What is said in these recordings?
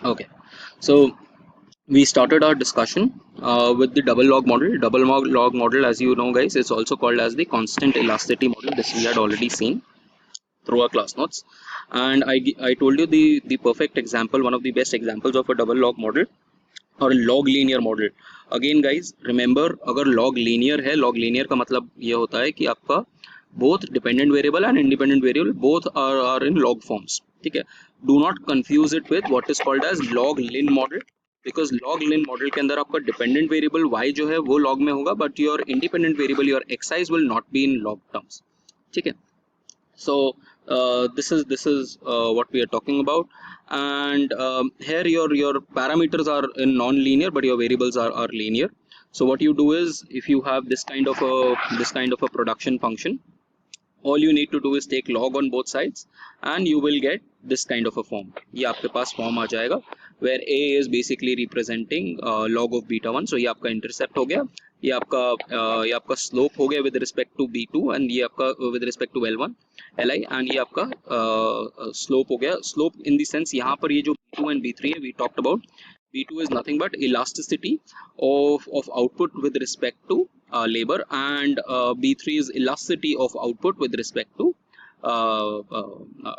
Okay, so we started our discussion with the double log model. Log model, as you know, guys, is also called as the constant elasticity model. This we had already seen through our class notes, and I told you the perfect example, one of the best examples of a double log model और log linear model. Again guys remember, अगर log linear है, log linear का मतलब ये होता है कि आपका both dependent variable and independent variable both are in log forms. ठीक है, do not confuse it with what is called as log lin model, because log lin model के अंदर आपका डिपेंडेंट वेरिएबल y जो है वो log में होगा, but your independent variable your xi's will not be in log terms. ठीक है, so this is what we are talking about, and here your parameters are in non-linear but your variables are linear. So what you do is, if you have this kind of a production function, all you need to do is take log on both sides and you will get this kind of a form. ये आपके पास form आ जाएगा where a is basically representing log of beta 1. So ये आपका intercept हो गया, ये आपका slope हो गया with respect to b2, and ये आपका with respect to l1 li, and ये आपका slope हो गया. Slope in the sense यहाँ पर ये जो b2 and b3 है, we talked about b2 is nothing but elasticity of output with respect to labor, and b3 is elasticity of output with respect to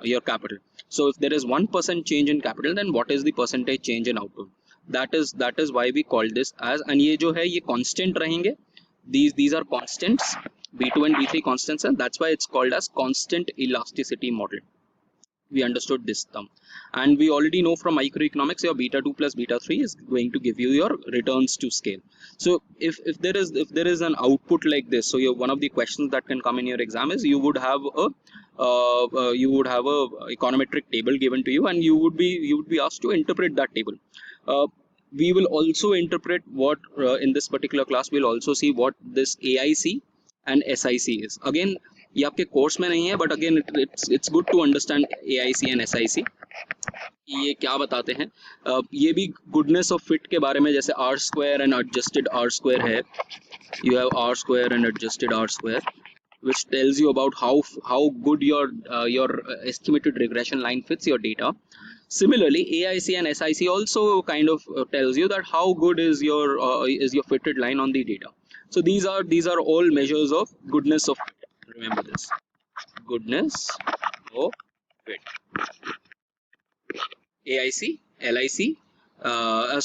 your capital. So if there is 1% change in capital, then what is the percentage change in output? That is why we call this as, and ये जो है ये constant रहेंगे, these are constants, b2 and b3 constants, and that's why it's called as constant elasticity model. We understood this term, and we already know from microeconomics your beta 2 plus beta 3 is going to give you your returns to scale. So if there is an output like this, so one of the questions that can come in your exam is, you would have a econometric table given to you, and you would be asked to interpret that table. We will also interpret what in this particular class we'll also see what this AIC and SIC is. Again, ये आपके course में नहीं है, but again it's good to understand AIC and SIC ये क्या बताते हैं. ये भी गुडनेस ऑफ फिट के बारे में, जैसे R square and adjusted R square है, you have r square and adjusted r square, which tells you about how good your estimated regression line fits your data. Similarly, AIC and SIC also kind of tells you that how good is your fitted line on the data. So these are all measures of goodness of fit. Remember this, goodness of fit. AIC, LIC,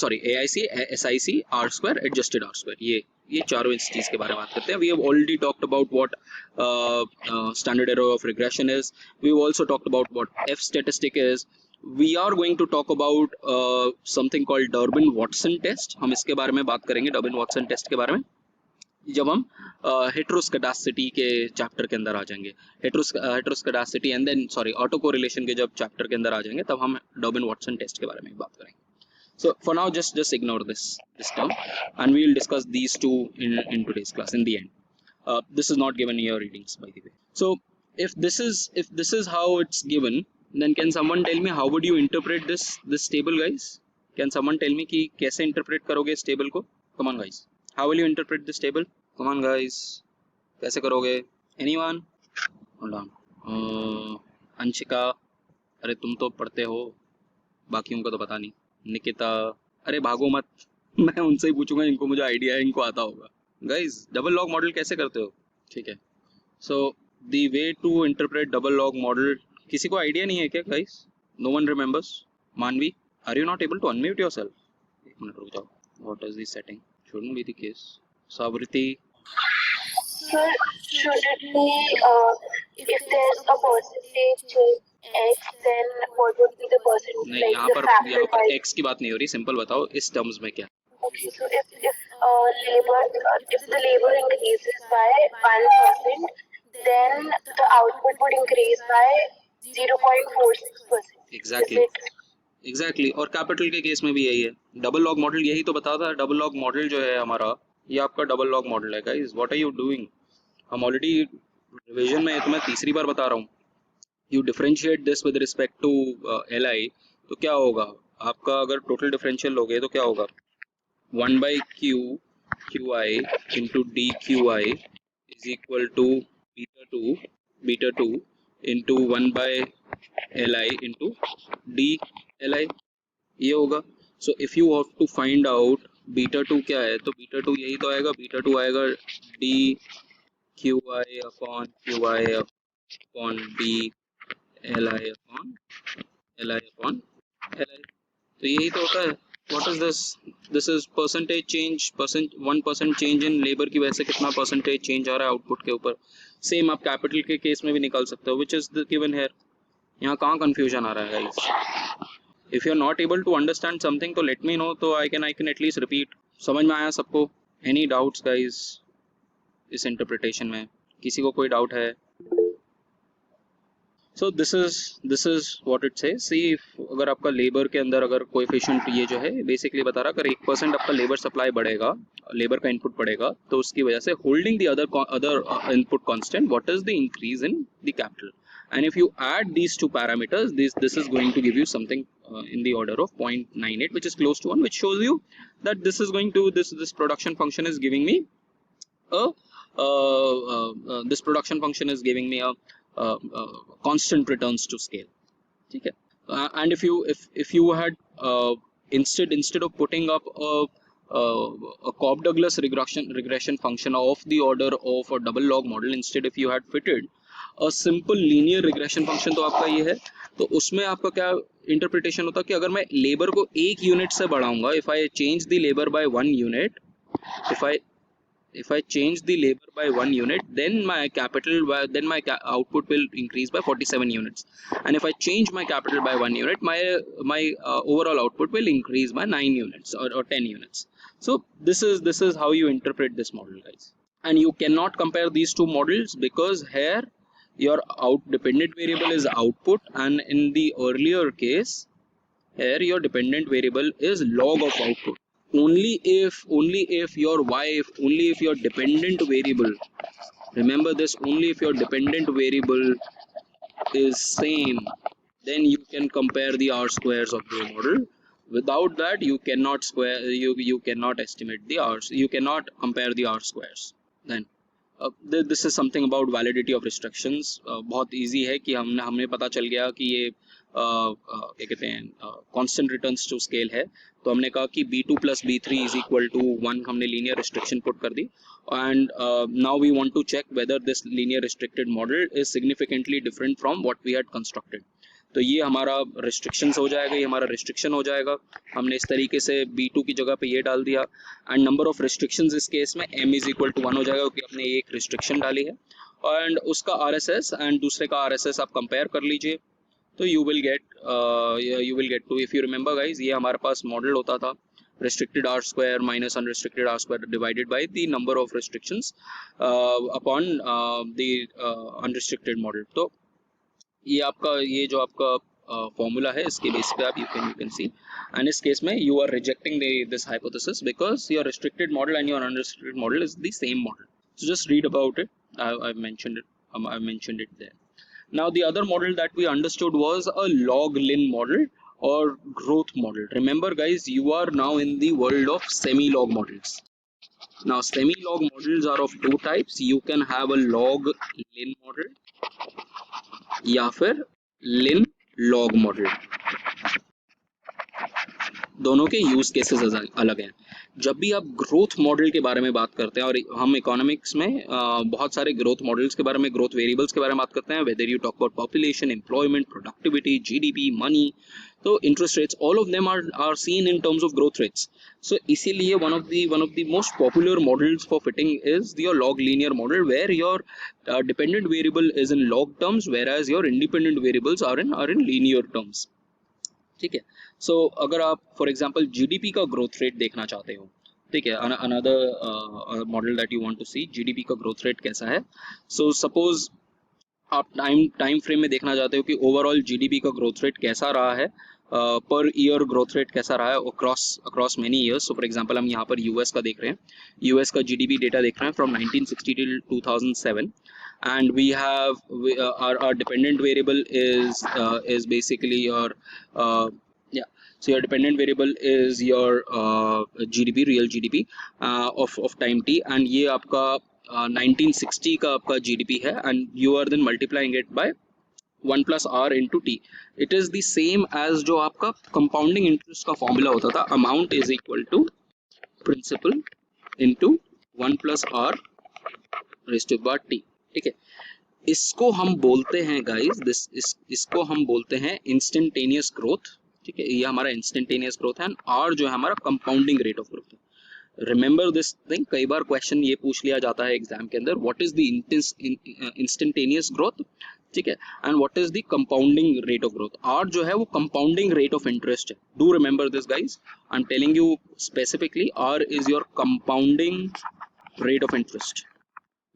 sorry, AIC, SIC, R square, adjusted R square. ये चारों इस चीज के बारे में बात करते हैं. We have already talked about what standard error of regression is. We've also talked about what F statistic is. We are going to talk about something called Durbin-Watson test. हम इसके बारे में बात करेंगे, Durbin-Watson test के बारे में, जब हम हेट्रोस्कैडासिटी के चैप्टर के अंदर आ जाएंगे. Heteroscedasticity and then sorry auto correlation के जब चैप्टर के अंदर आ जाएंगे, तब हम डर्बिन-वाटसन टेस्ट के बारे में बात करेंगे. So for now, just ignore this term, and we will discuss these two in today's class in the end. This is not given in your readings, by the way. So if this is how it's given, then can someone tell me how would you interpret this table, guys? Can someone tell me कि कैसे interpret करोगे इस table को? Come on, guys. How will you interpret this table? Come on, guys. कैसे करोगे? Anyone? Hold on. Anshika, अरे तुम तो पढ़ते हो, बाकियों का तो पता नहीं. निकिता, अरे भागो मत. मैं उनसे ही पूछूंगा, इनको मुझे आइडिया है, इनको आता होगा. गाइज, डबल लॉग मॉडल कैसे करते हो? ठीक है, so the way to interpret double log model, किसी को आइडिया नहीं है क्या guys? No one remembers? Manvi, are you not able to unmute yourself? एक मिनट रुक जाओ. What is the setting? Shouldn't be the case. Savriti, Sir, should it be if there's a percentage x, then what would be the percentage? नहीं, Like यहाँ the पर factor by. x की बात नहीं हो रही. सिंपल बताओ इस टर्म्स में क्या. Okay, so if the labor increases by 1%, then the output would increase by 0.46%. Exactly. और कैपिटल के केस में भी यही है. डबल लॉग मॉडल यही तो बताता है. डबल लॉग मॉडल जो है हमारा, ये आपका डबल लॉग मॉडल है. Guys, what are you doing? हम ऑलरेडी रिवीजन में, तो मैं तीसरी बार बता रहा हूँ. You differentiate this with respect to L I, तो क्या होगा आपका? अगर टोटल डिफरेंशियल लोगे तो क्या होगा? 1 by Q I into D Q I is equal to beta two into 1 by L I into D L I. ये होगा. So if you have to find out beta 2 क्या है, तो बीटा 2 यही तो आएगा. बीटा 2 आएगा D Q I upon Q I upon D L I upon L I. तो यही तो होता है. What is this? This is percentage change, 1% change in labour की वजह से कितना परसेंटेज चेंज आ रहा है आउटपुट के ऊपर. सेम आप कैपिटल के केस में भी निकाल सकते हो, which is the given here. यहाँ कहाँ कंफ्यूजन आ रहा है guys? If you are not able to understand something तो लेट मी नो, तो आई कैन एटलीस्ट रिपीट. समझ में आया सबको? एनी डाउट्स गाइस इस इंटरप्रिटेशन में? किसी को कोई डाउट है? So this is what it says. See अगर आपका लेबर के अंदर अगर कोएफिशिएंट ये जो है बेसिकली बता रहा, अगर 1% आपका लेबर सप्लाई बढ़ेगा, लेबर का इनपुट बढ़ेगा, तो उसकी वजह से holding the other input constant, what is the increase in the capital. And if you add these two parameters, this is going to give you something in the order of 0.98, which is close to 1, which shows you that this is going to this production function is giving me a this production function is giving me a constant returns to scale. ठीक है. And if you had instead of putting up a Cobb-Douglas regression function of the order of a double log model, instead if you had fitted a simple linear regression function, तो आपका ये है, तो उसमें आपका क्या इंटरप्रिटेशन होता है कि अगर मैं लेबर को 1 यूनिट से बढ़ाऊंगा, if I change the labor by 1 unit, if I change the labor by 1 unit, then my output will increase by 47 units. And if I change my capital by 1 unit, my overall output will increase by 9 units or 10 units. So this is how you interpret this model, guys. And you cannot compare these two models because here your dependent variable is output, and in the earlier case here your dependent variable is log of output. Only if your dependent variable, remember this, only if your dependent variable is same, then you can compare the R squares of the model. Without that you cannot you cannot estimate the R's, you cannot compare the R squares. Then this is something about validity of restrictions. बहुत easy है कि हमें पता चल गया कि ये क्या कहते हैं constant returns to scale है, तो हमने कहा कि b2 plus b3 is equal to 1, हमने linear restriction put कर दी. And now we want to check whether this linear restricted model is significantly different from what we had constructed. तो ये हमारा restrictions हो जाएगा, ये हमारा restriction हो जाएगा. हमने इस तरीके से b2 की जगह पे ये डाल दिया, and number of restrictions इस केस में m is equal to 1 हो जाएगा क्योंकि हमने एक restriction डाली है. and उसका RSS and दूसरे का RSS आप compare कर लीजिए, तो you will get to, if you remember guys, ये हमारे पास model होता था restricted R square minus unrestricted R square divided by the number of restrictions upon the unrestricted model. तो ये आपका ये जो आपका फॉर्मूला है इसके बेस पे आप you can see, and इस केस में you are rejecting this hypothesis because your restricted model and your unrestricted model is the same model. So just read about it. I've mentioned it there. Now the other model that we understood was a log-lin model or growth model. Remember guys, you are now in the world of semi-log models. Now semi-log models are of two types. You can have a log-lin model या फिर लिन log model. दोनों के use cases अलग हैं. जब भी आप growth model के बारे में बात करते हैं, और हम इकोनॉमिक्स में बहुत सारे ग्रोथ मॉडल्स के बारे में, ग्रोथ वेरिएबल्स के बारे में बात करते हैं, whether you talk about population, employment, productivity, GDP, money, तो interest rates, all of them are seen in terms of growth rates. So इसीलिए one of the most popular models for fitting is your log linear model, where your dependent variable is in log terms whereas your independent variables are in linear terms. ठीक है. So अगर आप for example GDP का growth rate देखना चाहते हो, ठीक है, another model that you want to see, GDP का ग्रोथ रेट कैसा है. सो सपोज आप टाइम फ्रेम में देखना चाहते हो कि ओवरऑल जीडीपी का ग्रोथ रेट कैसा रहा है, पर ईयर ग्रोथ रेट कैसा रहा है across many years. So for example हम यहाँ पर यूएस का देख रहे हैं, यूएस का जीडीपी डेटा देख रहे हैं from 1960 till 2007, and we have our dependent variable is basically your so your dependent variable is your GDP, real GDP of time t, and ये आपका 1960 का आपका GDP है, and you are then multiplying it by 1 plus r into t. It is the same as जो आपका compounding interest का formula होता था, amount is equal to principal into 1 plus r raised to power t. ठीक है, इसको हम बोलते हैं गाइस, इसको हम बोलते हैं इंस्टेंटेनियस ग्रोथ. ठीक है, ये हमारा इंस्टेंटेनियस ग्रोथ है, और जो है हमारा कंपाउंडिंग रेट ऑफ ग्रोथ है. रिमेंबर दिस थिंग, कई बार क्वेश्चन ये पूछ लिया जाता है एग्जाम के अंदर, what is the instantaneous growth. ठीक है, and what is the compounding rate of growth. और जो है वो कंपाउंडिंग रेट ऑफ इंटरेस्ट है. Do remember this guys, I am telling you specifically, R is your compounding rate of interest,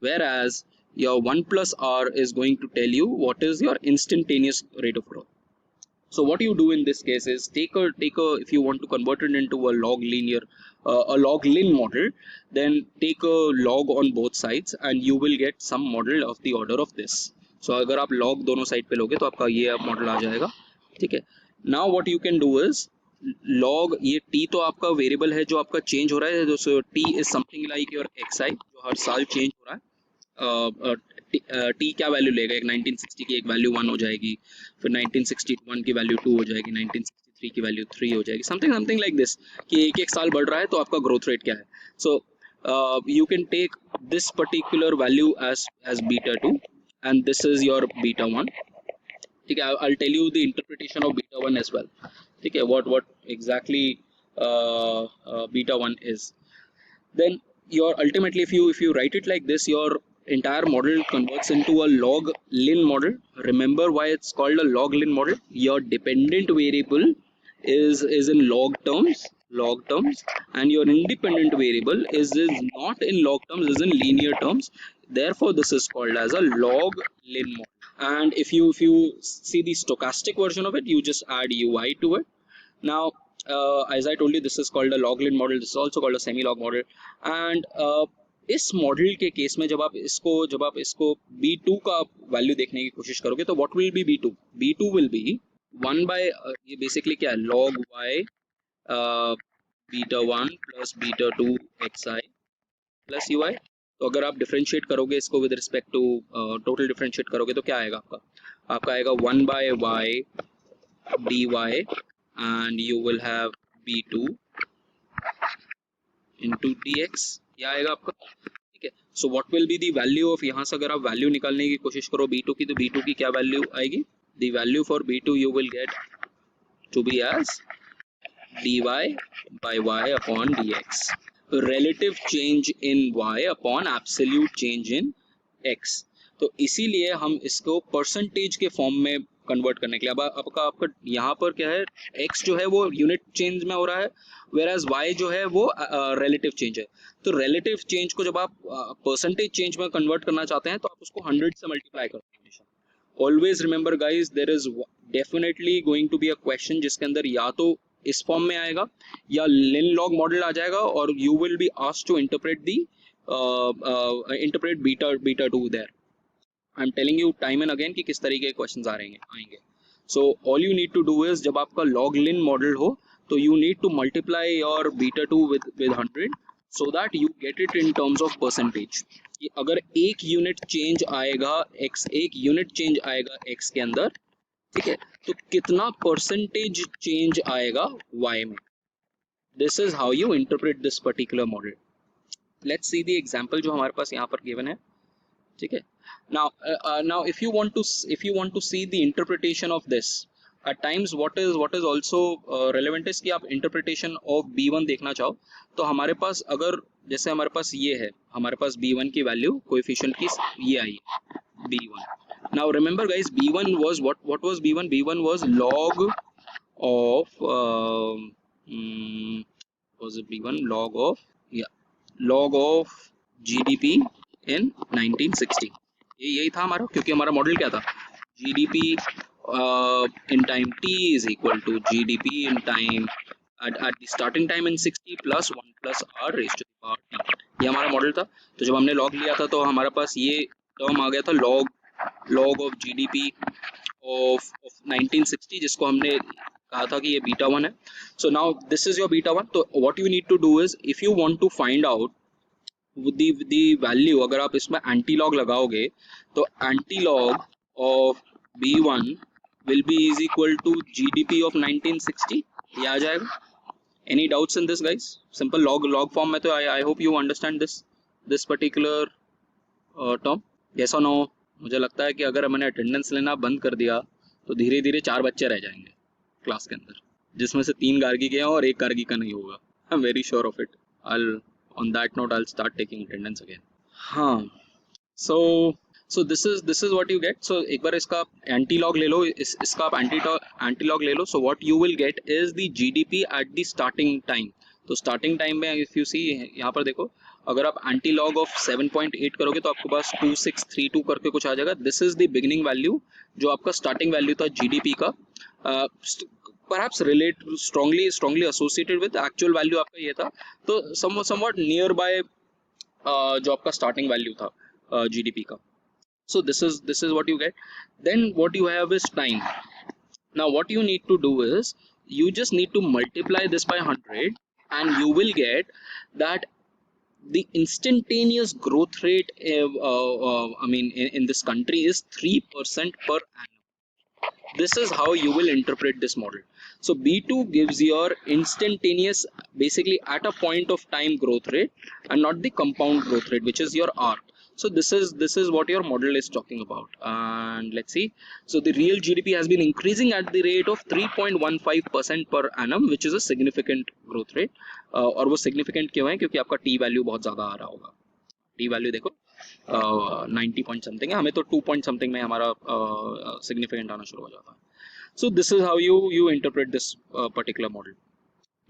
whereas your 1 plus r is going to tell you what is your instantaneous rate of growth. So what you do in this case is take a if you want to convert it into a log linear a log lin model, then take a log on both sides and you will get some model of the order of this. So अगर आप log दोनों side पे लोगे तो आपका ये model आ जाएगा. ठीक है, now what you can do is log, ये t तो आपका वेरिएबल है जो आपका चेंज हो रहा है, जो t is something like your xi जो हर साल चेंज हो रहा है. t क्या वैल्यू लेगा, एक 1960 की एक वैल्यू 1 हो जाएगी, फिर 1961 की वैल्यू 2 हो जाएगी, 1963 की वैल्यू 3 हो जाएगी, समथिंग लाइक दिस, कि एक एक साल बढ़ रहा है तो आपका ग्रोथ रेट क्या है. सो you can take this particular value as beta 2 and this is your beta 1. ठीक है, I'll tell you the interpretation of beta 1 as well. ठीक है, what exactly beta 1 is. Then your ultimately if you write it like this, your entire model converts into a log lin model. Remember why it's called a log lin model. Your dependent variable is in log terms, and your independent variable is not in log terms, is in linear terms. Therefore this is called as a log lin model. And if you see the stochastic version of it, you just add ui to it. Now as I told you, this is called a log lin model. This is also called a semi log model. And इस model के case में जब आप इसको b2 का value देखने की कोशिश करोगे तो what will be b2? b2 will be 1 by ये बेसिकली क्या है, log y beta 1 plus beta 2 xi plus ui. तो अगर आप डिफरेंशिएट करोगे इसको with respect to total differentiate करोगे तो क्या आएगा आपका आएगा 1 by y dy and you will have b2 into dx, क्या आएगा आपका. ठीक है, so what will be the value of, यहाँ से अगर आप वैल्यू निकालने की कोशिश करो b2 की, तो b2 की क्या वैल्यू आएगी, the value for b2 you will get to be as dy by y upon dx, relative change in y upon absolute change in x. तो इसीलिए हम इसको परसेंटेज के फॉर्म में कन्वर्ट करने के लिए, अब आपका यहाँ पर क्या है, x जो है वो यूनिट चेंज में हो रहा है, whereas y जो है वो रिलेटिव चेंज है. तो रिलेटिव चेंज को जब आप परसेंटेज चेंज में कन्वर्ट करना चाहते हैं तो आप उसको 100 से मल्टीप्लाई करते हैं. Always remember guys, there is definitely going to be a question जिसके अंदर या तो इस फॉर्म में आएगा या लिन लॉग मॉडल आ जाएगा, और you will be asked to interpret beta 2 there. I am telling you time and again कि किस तरीके के क्वेश्चंस आएंगे. So all you need to do is, जब आपका लॉग लिन मॉडल हो तो you need to multiply your beta 2 with 100 so that you get it in terms of percentage. अगर एक यूनिट चेंज आएगा x के अंदर, ठीक है, तो कितना परसेंटेज चेंज आएगा y में. This is how you interpret this particular model. Let's see the example जो हमारे पास यहाँ पर गिवन है. ठीक है, now if you want to see the interpretation of this at times, what is also relevant is कि आप interpretation of b1 देखना चाहो तो हमारे पास, अगर जैसे हमारे पास ये है, हमारे पास b1 की वैल्यू कोएफिशिएंट की ये आई है b1. now remember guys, b1 was what was b1? b1 was log of was it b1 log of GDP in 1960. यही था हमारा, क्योंकि हमारा मॉडल क्या था, GDP in time t is equal to GDP in time at the starting time in 60 plus 1 plus r raised to the power t. ये हमारा model था. तो जब हमने लॉग लिया था तो हमारे पास ये टर्म आ गया था, log of GDP of 1960, जिसको हमने कहा था कि ये बीटा 1 है. So now this is your beta 1. तो what you need to do is, if you want to find out the value, अगर आप इसमें एंटी लॉग लगाओगे तो anti log of B1 will be is equal to GDP of 1960. ये आ जाएगा. Any doubts in this, guys? Simple log form में तो I hope you understand this particular term. Yes or no? मुझे लगता है कि अगर मैंने अटेंडेंस लेना बंद कर दिया तो धीरे धीरे 4 बच्चे रह जाएंगे क्लास के अंदर, जिसमें से 3 गार्गी के हैं और 1 गार्गी का नहीं होगा. I am very sure of it. On that note, I'll start taking attendance again. हाँ, so this is what you get. So एक बार इसका एंटी लॉग ले लो, इसका आप एंटी लॉग ले लो. So what you will get is the GDP at the starting time. तो starting time में if you see यहाँ पर देखो, अगर आप एंटी लॉग ऑफ 7.8 करोगे तो आपके पास 2632 करके कुछ आ जाएगा. This is the beginning value, जो आपका स्टार्टिंग वैल्यू था GDP का. Perhaps relate strongly associated with actual value आपका ये था, तो somewhat nearby जो आपका starting value था GDP का. So this is what you get. Then what you have is time. Now what you need to do is you just need to multiply this by 100 and you will get that the instantaneous growth rate in this country is 3% per annum. This is how you will interpret this model. So B2 gives your instantaneous, basically at a point of time growth rate and not the compound growth rate, which is your R. So this is what your model is talking about. And let's see. So the real GDP has been increasing at the rate of 3.15% per annum, which is a significant growth rate. और वो significant क्यों है? क्योंकि आपका T value बहुत ज़्यादा आ रहा होगा. T value देखो 90 point something है, हमें तो 2 point something में हमारा significant आना शुरू हो जाता है. So this is how you interpret this particular model.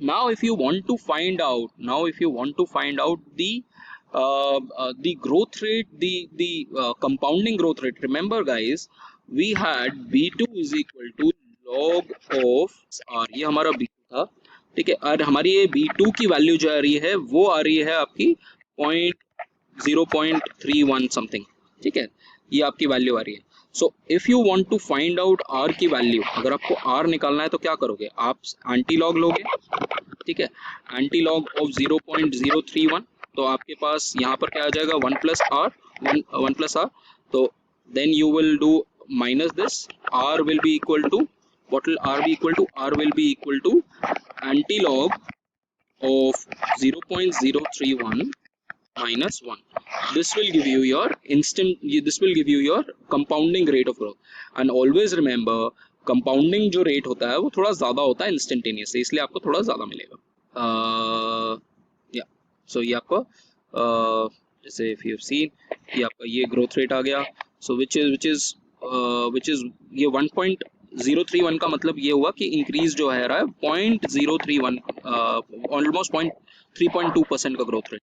Now if you want to find out the growth rate, the compounding growth rate, remember guys, we had B2 is equal to log of R. ये हमारा B2 था, ठीक है. और हमारी ये B2 की value जो आ रही है वो आ रही है आपकी 0.31 समथिंग, ठीक है. ये आपकी वैल्यू आ रही है. So if you want to find out R की वैल्यू, अगर आपको R निकालना है तो क्या करोगे, आप एंटी लॉग लोगे, ठीक है. एंटी लॉग ऑफ 0.031, तो आपके पास यहाँ पर क्या आ जाएगा 1 plus R. तो then you will do minus this. R will be equal to, what will R be equal to? R will be equal to anti log of 0.031 minus 1. This will give you your compounding rate of growth. And always remember, compounding जो rate होता है वो थोड़ा ज़्यादा होता है instantaneous से, इसलिए आपको थोड़ा ज़्यादा मिलेगा. So ये आपको जैसे if you've seen ये आपका ये growth rate आ गया. So which is ये 1.031 का मतलब ये हुआ कि इंक्रीज जो है रहा है 0.031 ऑलमोस्ट 3.2% का ग्रोथ रेट.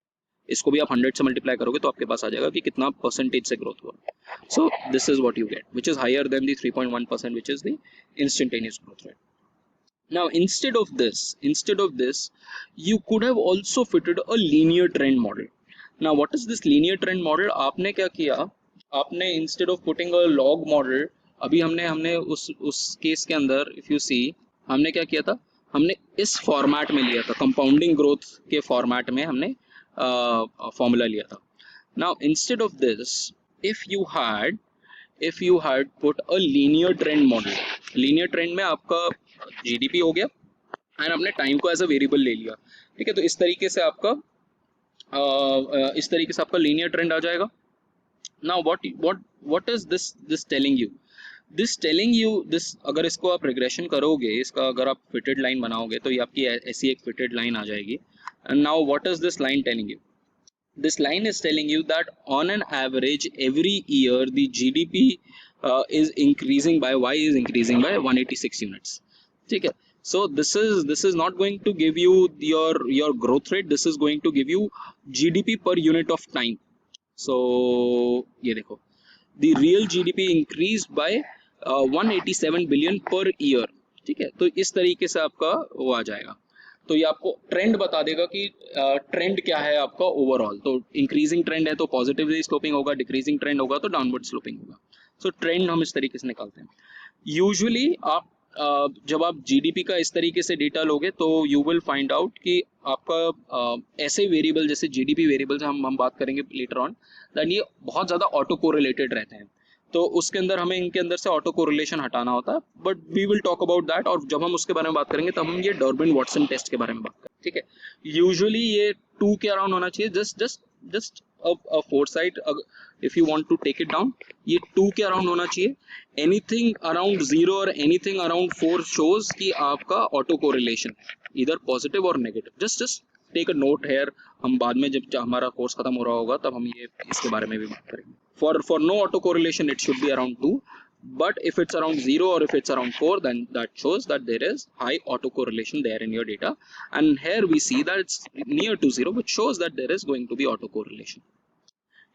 इसको भी आप 100 से मल्टीप्लाई करोगे तो आपके पास आ जाएगा कि कितना परसेंटेज से ग्रोथ हुआ. So this is what you get, which is higher than the 3.1%, which is the instantaneous growth rate. Now instead of this you could have also fitted a linear trend model. Now what is this linear trend model? आपने क्या किया, आपने instead of putting a log model, अभी हमने उस case के अंदर if you see हमने क्या किया था, हमने इस फॉर्मेट में लिया था, कंपाउंडिंग ग्रोथ के फॉर्मेट में हमने फॉर्मूला लिया था. Now instead of this if you had put a linear trend model, linear trend में आपका GDP हो गया एंड आपने टाइम को एज अ वेरिएबल ले लिया, ठीक है. तो इस तरीके से आपका लीनियर ट्रेंड आ जाएगा. Now what is this telling you? This अगर इसको आप रिग्रेशन करोगे, इसका अगर आप फिटेड लाइन बनाओगे तो ये आपकी ऐसी एक फिटेड लाइन आ जाएगी. And now what is this line telling you? This line is telling you that on an average every year the GDP is increasing by 186 units. ठीक है. So this is not going to give you your growth rate. This is going to give you GDP per unit of time. So ये देखो, the real GDP increased by 187 billion per year. ठीक है. तो इस तरीके से आपका वो आ जाएगा. तो ये आपको ट्रेंड बता देगा कि ट्रेंड क्या है आपका ओवरऑल. तो इंक्रीजिंग ट्रेंड है तो पॉजिटिवली स्लोपिंग होगा, डिक्रीजिंग ट्रेंड होगा तो डाउनवर्ड स्लोपिंग होगा. सो ट्रेंड हम इस तरीके से निकालते हैं. यूजुअली आप जब आप जीडीपी का इस तरीके से डेटा लोगे तो यू विल फाइंड आउट कि आपका ऐसे वेरिएबल जैसे जीडीपी वेरिएबल हम बात करेंगे लेटर ऑन, दैट ये बहुत ज़्यादा ऑटो कोरिलेटेड रहते हैं. तो उसके अंदर हमें इनके अंदर से ऑटो कोरिलेशन हटाना होता है, but we will talk about that. और जब हम उसके बारे में बात करेंगे तब हम ये डर्बिन वाटसन टेस्ट के बारे में बात करेंगे, ठीक है। यूजुअली ये 2 के अराउंड होना चाहिए, just a foresight, if you want to take it down, ये 2 के अराउंड होना चाहिए। एनीथिंग अराउंड 0 और एनीथिंग अराउंड 4 शोज कि आपका ऑटो कोरिलेशन इधर पॉजिटिव और नेगेटिव। Just take a note here, हम बाद में जब हमारा कोर्स खत्म हो रहा होगा तब हम ये इसके बारे में भी बात करेंगे। For no auto correlation it should be around 2, but if it's around 0 or if it's around 4, then that shows that there is high auto correlation there in your data, and here we see that it's near to 0, which shows that there is going to be auto correlation.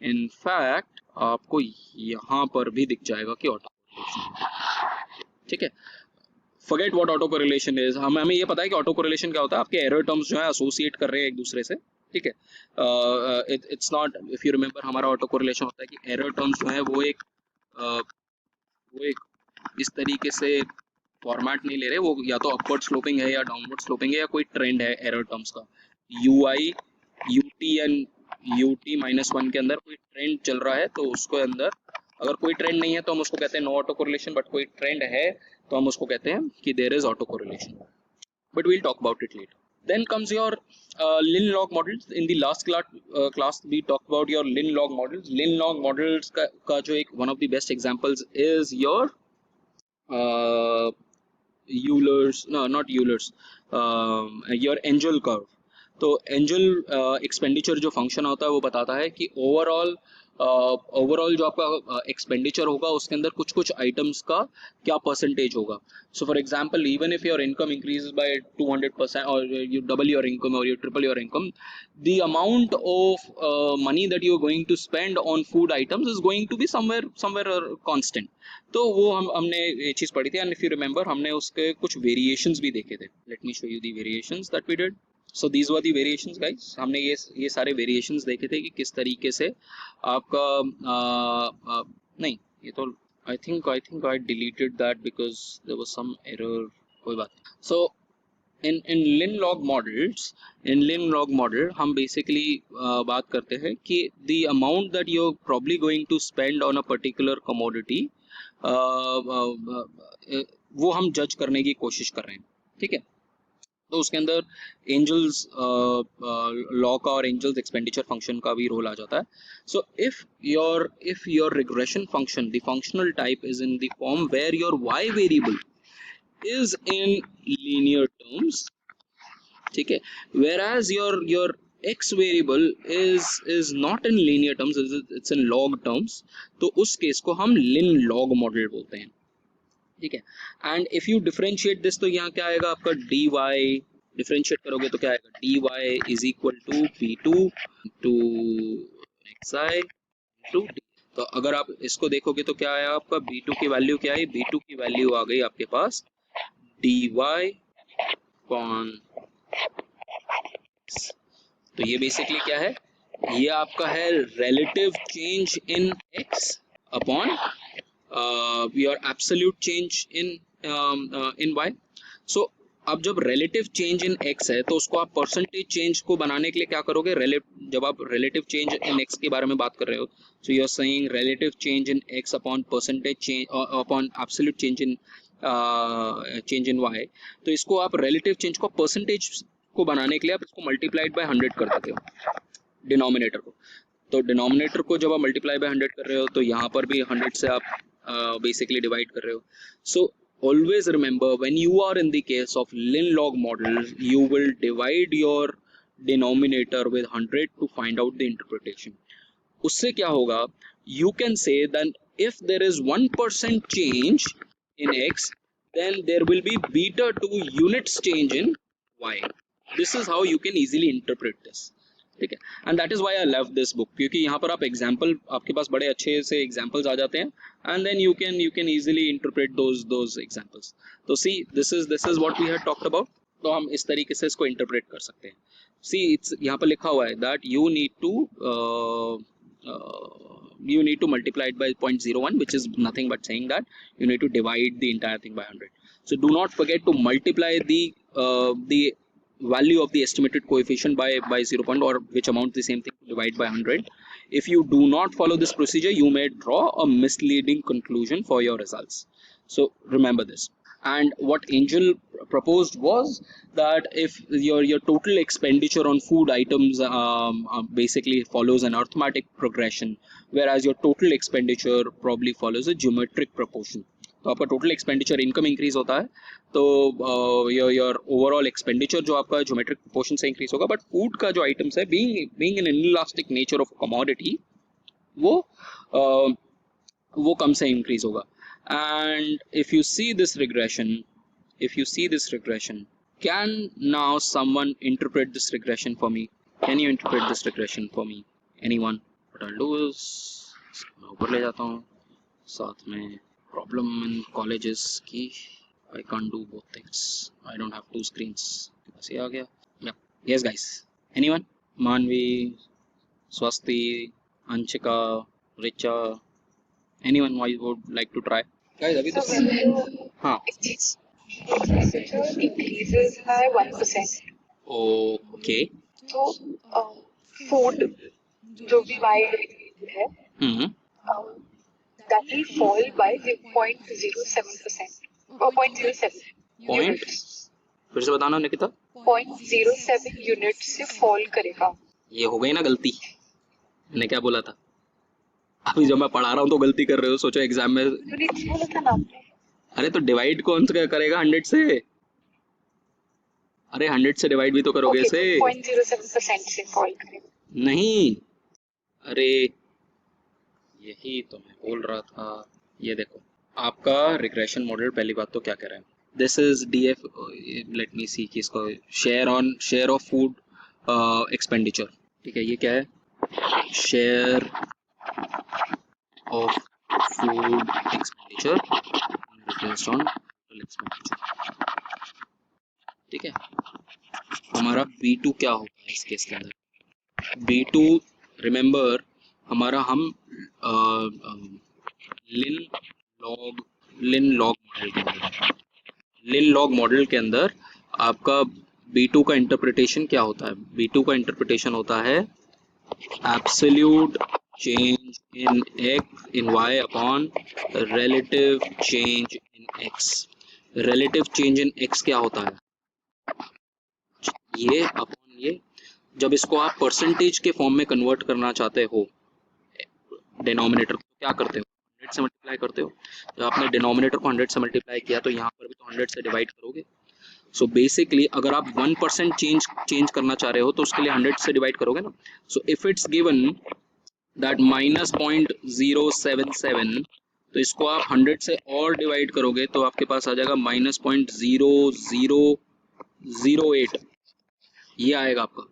In fact आपको यहाँ पर भी दिख जाएगा कि auto correlation, ठीक है। Forget what auto correlation is, हमें ये पता है कि auto correlation क्या होता है, आपके error terms जो है associate कर रहे हैं एक दूसरे से, ठीक है। It's not, if you remember हमारा ऑटो कोरिलेशन होता है कि एरर टर्म्स जो है वो एक इस तरीके से फॉर्मेट नहीं ले रहे, वो या तो अपवर्ड स्लोपिंग है या डाउनवर्ड स्लोपिंग है या कोई ट्रेंड है एरर टर्म्स का। ui ut एंड ut -1 के अंदर कोई ट्रेंड चल रहा है तो उसको अंदर अगर कोई ट्रेंड नहीं है तो हम उसको कहते हैं नो ऑटो कोरिलेशन, बट कोई ट्रेंड है तो हम उसको कहते हैं कि there is auto correlation, but we'll talk about it later. Then comes your Lin log models. In the last class we talked about your Lin log models. Lin log models का जो एक one of the best examples is your Euler's, no not Euler's, your Angel curve. तो angel expenditure जो function होता है वो बताता है कि ओवरऑल जो आपका एक्सपेंडिचर होगा उसके अंदर कुछ कुछ आइटम्स का क्या परसेंटेज होगा। So for example, even if your income increases by 200% और यू डबल योर इनकम और you triple your income, the amount of money that you are going to spend on food items is going to be somewhere constant. तो वो हमने ये चीज पढ़ी थी, and if you remember हमने उसके कुछ वेरिएशंस भी देखे थे। Let me show you the variations that we did. So these were the variations guys, हमने ये सारे वेरिएशंस देखे थे कि किस तरीके से आपका नहीं, ये तो I think I deleted that because there was some error, कोई बात नहीं। सो in Lin log model हम basically बात करते हैं कि the amount that you're probably going to spend on a particular commodity वो हम जज करने की कोशिश कर रहे हैं, ठीक है। तो उसके अंदर एंजल्स लॉ का और एंजल्स एक्सपेंडिचर फंक्शन का भी रोल आ जाता है। So if your regression function the functional type is in the form where your y variable is in linear terms, ठीक है, whereas your x variable is not in linear terms, it's in log terms, तो उस case को हम lin log model बोलते हैं, ठीक है। And if you differentiate this तो यहाँ क्या आएगा आपका dy, डिफरेंशिएट करोगे तो क्या आएगा dy is equal to b2 to xi to d। तो अगर आप इसको देखोगे तो क्या आया आपका b2 की वैल्यू क्या आई, b2 की वैल्यू आ गई आपके पास dy अपॉन, तो ये बेसिकली क्या है, ये आपका है relative change in x upon your absolute change in y। सो अब जब रिलेटिव चेंज इन x है तो उसको आप परसेंटेज चेंज को बनाने के लिए क्या करोगे, जब आप रिलेटिव चेंज इन x के बारे में बात कर रहे हो, so you are saying relative change in x upon percentage change upon absolute change in y। तो इसको आप रिलेटिव चेंज को परसेंटेज को बनाने के लिए आप इसको मल्टीप्लाइड बाय 100 कर देते हो डिनोमिनेटर को। तो डिनोमिनेटर को जब आप मल्टीप्लाई बाय 100 कर रहे हो तो यहाँ पर भी 100 से आप बेसिकली डिवाइड कर रहे हो। सो always remember when you are in the case of Lin log model, you will divide your denominator with 100 to find out the interpretation. उससे क्या होगा, you can say that if there is 1% change in x, then there will be beta 2 units change in y. This is how you can easily interpret this, ठीक है। And that is why I love this book, क्योंकि यहाँ पर आप example, आपके पास बड़े अच्छे से एग्जाम्पल्स आ जाते हैं, and then you can easily interpret those examples. तो see this is what we had talked about, तो हम इस तरीके से इसको इंटरप्रेट कर सकते हैं। सी इट्स यहाँ पर लिखा हुआ है that you need to multiply it by 0.01, which is nothing but saying that you need to divide the entire thing by 100. So do not forget to multiply the value of the estimated coefficient by 0. or which amount the same thing to divide by 100. If you do not follow this procedure, you may draw a misleading conclusion for your results. So remember this. And what Angel proposed was that if your total expenditure on food items basically follows an arithmetic progression, whereas your total expenditure probably follows a geometric proportion. तो आपका total expenditure income increase होता है तो your overall expenditure जो आपका geometric proportion से increase होगा, but food का जो आइटम्स है being an inelastic nature of commodity वो कम से इंक्रीज होगा. And if you see this regression, can now someone interpret this regression for me? Can you interpret this regression for me? Anyone? What I'll do is मैं ऊपर ले जाता हूँ. साथ में problem in college is कि I can't do both things. I don't have two screens. बस ये आ गया. Yeah. Yes guys. Anyone? Manvi, Swasti, Anshika, Richa. Anyone who would like to try? Guys, अभी तो हाँ. Expenditure increases by 1%. Okay. तो food जो भी Y है, that will fall by 0.07%. 0.07 units. फिर से बताना निकिता. 0.07 units से fall करेगा. ये हो गई ना गलती. मैंने क्या बोला था? अभी जब मैं पढ़ा रहा हूँ तो गलती कर रहे हो. सोचो एग्जाम में. बोला था ना आपने. अरे तो डिवाइड कौन सा करेगा 100 से? अरे 100 से डिवाइड भी तो करोगे इसे. 0.07% से फॉल करेगा. नहीं, अरे यही तो मैं बोल रहा था. ये देखो आपका रिग्रेशन मॉडल पहली बात तो क्या कह रहा है. This is DF. Let me see कि इसको शेयर ऑफ फूड एक्सपेंडिचर. ठीक है, ये क्या है? Share of food expenditure based on total expenditure. ठीक है, हमारा B2 क्या होगा इस केस के अंदर? B2 रिमेंबर हमारा हम लिन लॉग मॉडल के अंदर आपका B2 का इंटरप्रिटेशन क्या होता है? B2 का इंटरप्रिटेशन होता है absolute change in y upon relative change in x. relative change in x क्या होता है? ये अपॉन ये. जब इसको आप परसेंटेज के फॉर्म में कन्वर्ट करना चाहते हो डिनोमिनेटर को, क्या करते हो? 100 से मल्टीप्लाई करते हो. जब आपने डिनोमिनेटर को 100 से मल्टीप्लाई किया तो यहाँ पर भी तो 100 से डिवाइड करोगे. सो बेसिकली अगर आप 1% चेंज करना चाह रहे हो तो उसके लिए 100 से डिवाइड करोगे ना. So if it's given that -0.077, तो इसको आप 100 से और डिवाइड करोगे तो आपके पास आ जाएगा -0.0008. ये आएगा आपका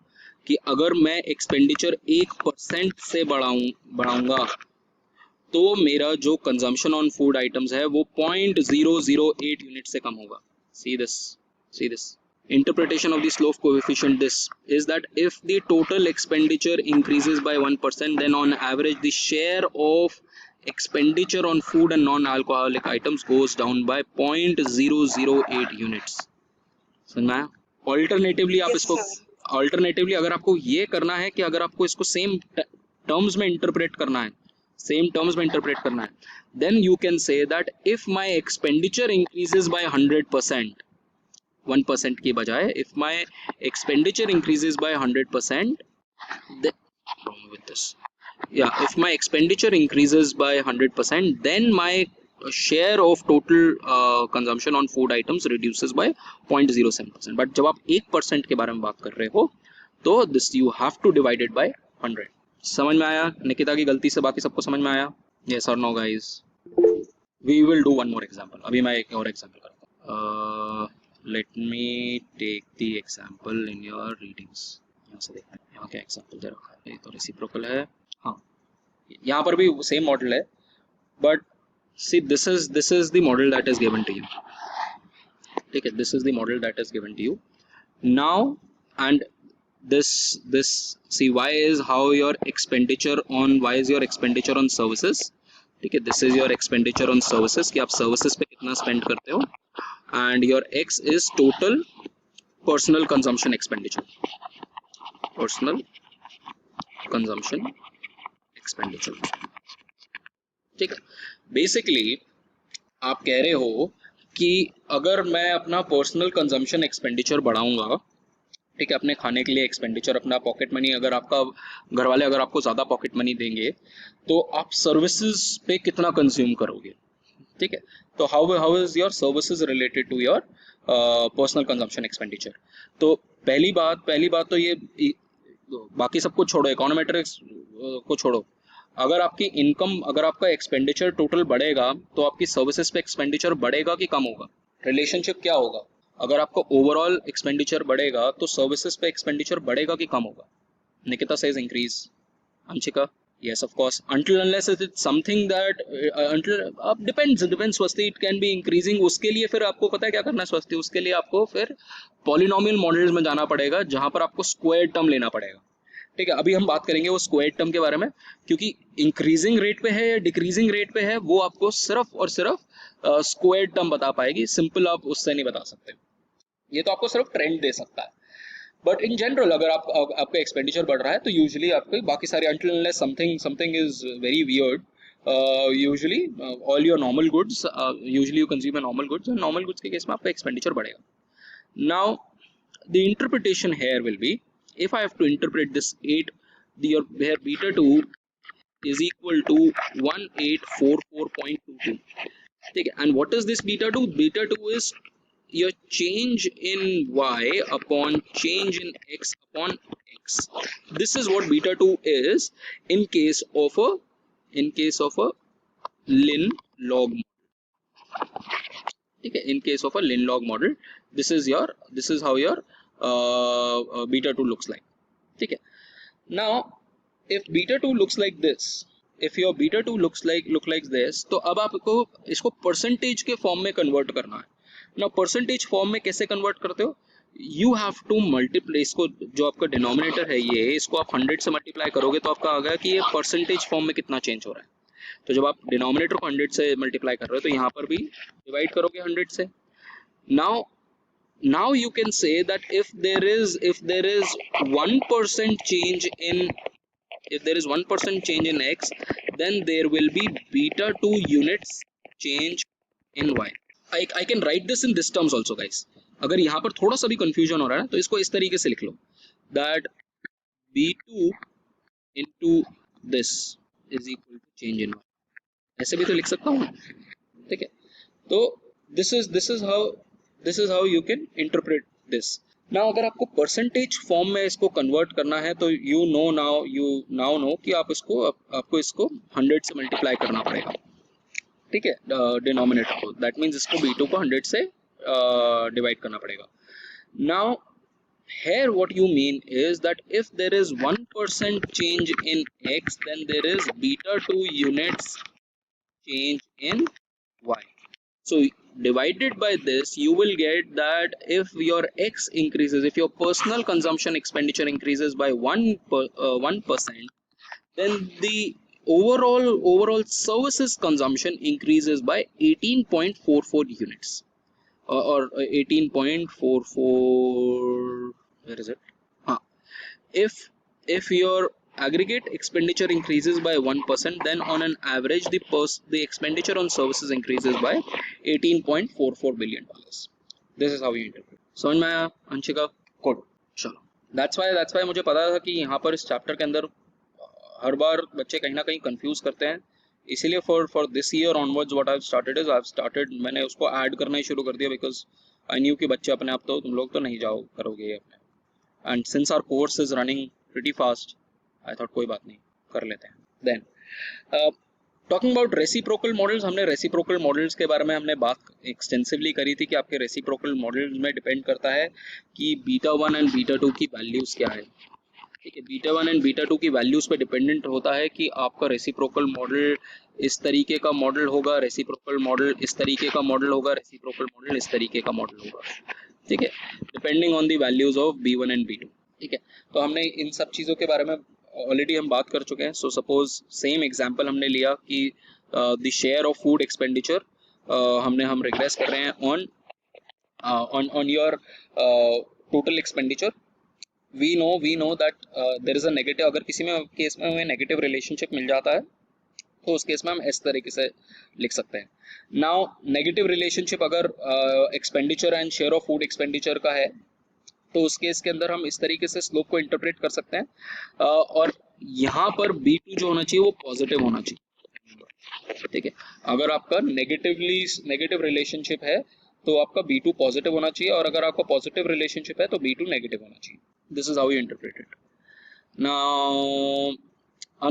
कि अगर मैं एक्सपेंडिचर 1% से बढ़ाऊंगा तो मेरा जो कंजम्पशन ऑन फूड आइटम्स है वो 0.008 यूनिट से कम होगा. See this interpretation of the slope coefficient. This is that if the total expenditure increases by 1%, then on average the share of expenditure on food and non-alcoholic items goes down by 0.008 units. समझ में आया? Alternatively आप इसको alternatively अगर आपको ये करना है कि अगर आपको इसको सेम टर्म्स में इंटरप्रेट करना है, then you can say that if my expenditure increases by 100%, 1% की बजाय if my expenditure increases by 100%, if my expenditure increases by 100%, then my share of total consumption on food items reduces by 0.07%. but जब आप 1% के बारे में बात कर रहे हो तो this you have to divide it by 100. समझ में आया? निकिता की गलती से बाकी सबको समझ में आया? Yes or no guys? We will do one more example. अभी मैं एक और example करता हूँ. Let me take the example in your readings. यहाँ से देखते हैं यहाँ क्या example दे रखा है. ये तो reciprocal है. हाँ, यहाँ पर भी same model है, but see this is the model that is given to you. ठीक है, this is the model that is given to you now, and this see y is your expenditure on services. ठीक है, this is your expenditure on services कि आप services पे कितना spend करते हो, and your x is total personal consumption expenditure. Expenditure. ठीक है, बेसिकली आप कह रहे हो कि अगर मैं अपना पर्सनल कंजम्पशन एक्सपेंडिचर बढ़ाऊंगा, ठीक है, अपने खाने के लिए एक्सपेंडिचर, अपना पॉकेट मनी, अगर आपका घर वाले अगर आपको ज़्यादा पॉकेट मनी देंगे तो आप सर्विसेज पे कितना कंज्यूम करोगे। ठीक है, तो how is your services related to your personal consumption expenditure. तो पहली बात तो ये बाकी सबको छोड़ो, इकोनॉमेट्रिक्स को छोड़ो, अगर आपकी इनकम, अगर आपका एक्सपेंडिचर टोटल बढ़ेगा तो आपकी सर्विसेज पे एक्सपेंडिचर बढ़ेगा कि कम होगा? रिलेशनशिप क्या होगा? अगर आपका ओवरऑल एक्सपेंडिचर बढ़ेगा तो सर्विसेज पे एक्सपेंडिचर बढ़ेगा कि कम होगा? Nikita says increase. Anshika, yes, of course. Until unless it's something that depends स्वस्ति, it can be increasing. उसके लिए फिर आपको पता है क्या करना है स्वस्ति? उसके लिए आपको फिर पॉलिनोमियल मॉडल्स में जाना पड़ेगा, जहां पर आपको स्क्वायर टर्म लेना पड़ेगा। ठीक है, अभी हम बात करेंगे वो स्क्वायर टर्म के बारे में, क्योंकि इंक्रीजिंग रेट पे है या डिक्रीजिंग रेट पे है वो आपको सिर्फ और सिर्फ स्क्वायर टर्म बता पाएगी, सिंपल आप उससे नहीं बता सकते। ये तो आपको सिर्फ ट्रेंड दे सकता है, बट इन जनरल अगर आपका एक्सपेंडिचर बढ़ रहा है तो यूजुअली आपको बाकी सारे, until unless something is very weird, usually all your normal goods, usually you consume normal goods, और नॉर्मल गुड्स के केस में आपका एक्सपेंडिचर बढ़ेगा। Now the interpretation here will be, if I have to interpret this 8, where beta 2 is equal to 1844.22, ठीक है, and what is this beta 2? Beta 2 is your change in y upon change in x upon x. This is what beta 2 is in case of a lin log model. ठीक है, in case of a lin log model, this is how your beta 2 looks like. ठीक है, now if beta 2 looks like this, if your beta 2 look like this, तो अब आपको इसको percentage के form में कन्वर्ट करना है ना। परसेंटेज फॉर्म में कैसे कन्वर्ट करते हो? यू हैव टू मल्टीप्लाई इसको, जो आपका डिनोमिनेटर है ये, इसको आप 100 से मल्टीप्लाई करोगे तो आपका आ गया कि ये परसेंटेज फॉर्म में कितना चेंज हो रहा है। तो जब आप डिनोमिनेटर को 100 से मल्टीप्लाई कर रहे हो तो यहाँ पर भी डिवाइड करोगे 100 से। now you can say that if there is 1% change in, if there is 1% change in x, then there will be beta 2 units change in y. I can write this in this terms also guys. अगर यहाँ पर थोड़ा सा भी confusion हो रहा है ना तो इसको इस तरीके से लिख लो, that b2 into this is equal to change in y. ऐसे भी तो लिख सकता हूँ, ठीक है। तो this is how you can interpret this. Now अगर आपको परसेंटेज फॉर्म में इसको कन्वर्ट करना है तो you now know कि आपको इसको 100 से मल्टीप्लाई करना पड़ेगा, ठीक है, डिनोमिनेटर को। दैट मीन्स इसको b2 को 100 से डिवाइड करना पड़ेगा। Now here what you mean is that if there is 1% change in x, then there is beta 2 units change in y. So divided by this, you will get that if your x increases, if your personal consumption expenditure increases by 1%, then the overall services consumption increases by 18.44 units, or 18.44, where is it? If your aggregate expenditure increases by 1%, then on an average the expenditure on services increases by 18.44 billion dollars. This is how you interpret. समझ में आया Anshika? Good, चलो। That's why मुझे पता था कि यहाँ पर इस चैप्टर के अंदर हर बार बच्चे कहीं ना कहीं कंफ्यूज करते हैं, इसीलिए for this year onwards what I have started, मैंने उसको ऐड करना ही शुरू कर दिया, बिकॉज आई न्यू कि बच्चे अपने आप तो तुम लोग तो नहीं जाओ करोगे अपने, and since our course is running pretty fast, I thought कोई बात नहीं, कर लेते हैं। Then talking about reciprocal models, हमने रेसिप्रोकल मॉडल्स के बारे में हमने बात एक्सटेंसिवली करी थी कि आपके रेसिप्रोकल मॉडल्स में डिपेंड करता है कि बीटा 1 एंड बीटा 2 की वैल्यूज क्या है, ठीक है। बीटा 1 एंड बीटा 2 की वैल्यूज पे डिपेंडेंट होता है कि आपका रेसिप्रोकल मॉडल इस तरीके का मॉडल होगा, रेसिप्रोकल मॉडल इस तरीके का मॉडल होगा, रेसिप्रोकल मॉडल इस तरीके का मॉडल होगा, ठीक है, depending on the values of b1 and b2, ठीक है। तो हमने इन सब चीज़ों के बारे में ऑलरेडी हम बात कर चुके हैं। सो सपोज सेम एग्जांपल हमने लिया कि the share of food expenditure हम रिग्रेस कर रहे हैं on your total expenditure, we know that there is a negative, अगर किसी में केस में हमें नेगेटिव रिलेशनशिप मिल जाता है तो उस केस में हम इस तरीके से लिख सकते हैं. नाउ नेगेटिव रिलेशनशिप अगर expenditure and share of food expenditure का है तो उस केस के अंदर हम इस तरीके से स्लोप को इंटरप्रेट कर सकते हैं. और यहाँ पर B2 जो होना चाहिए वो पॉजिटिव होना चाहिए. ठीक है, अगर आपका नेगेटिव रिलेशनशिप है तो आपका B2 पॉजिटिव होना चाहिए, और अगर आपका पॉजिटिव रिलेशनशिप है तो B2 नेगेटिव होना चाहिए. This is how you interpret it.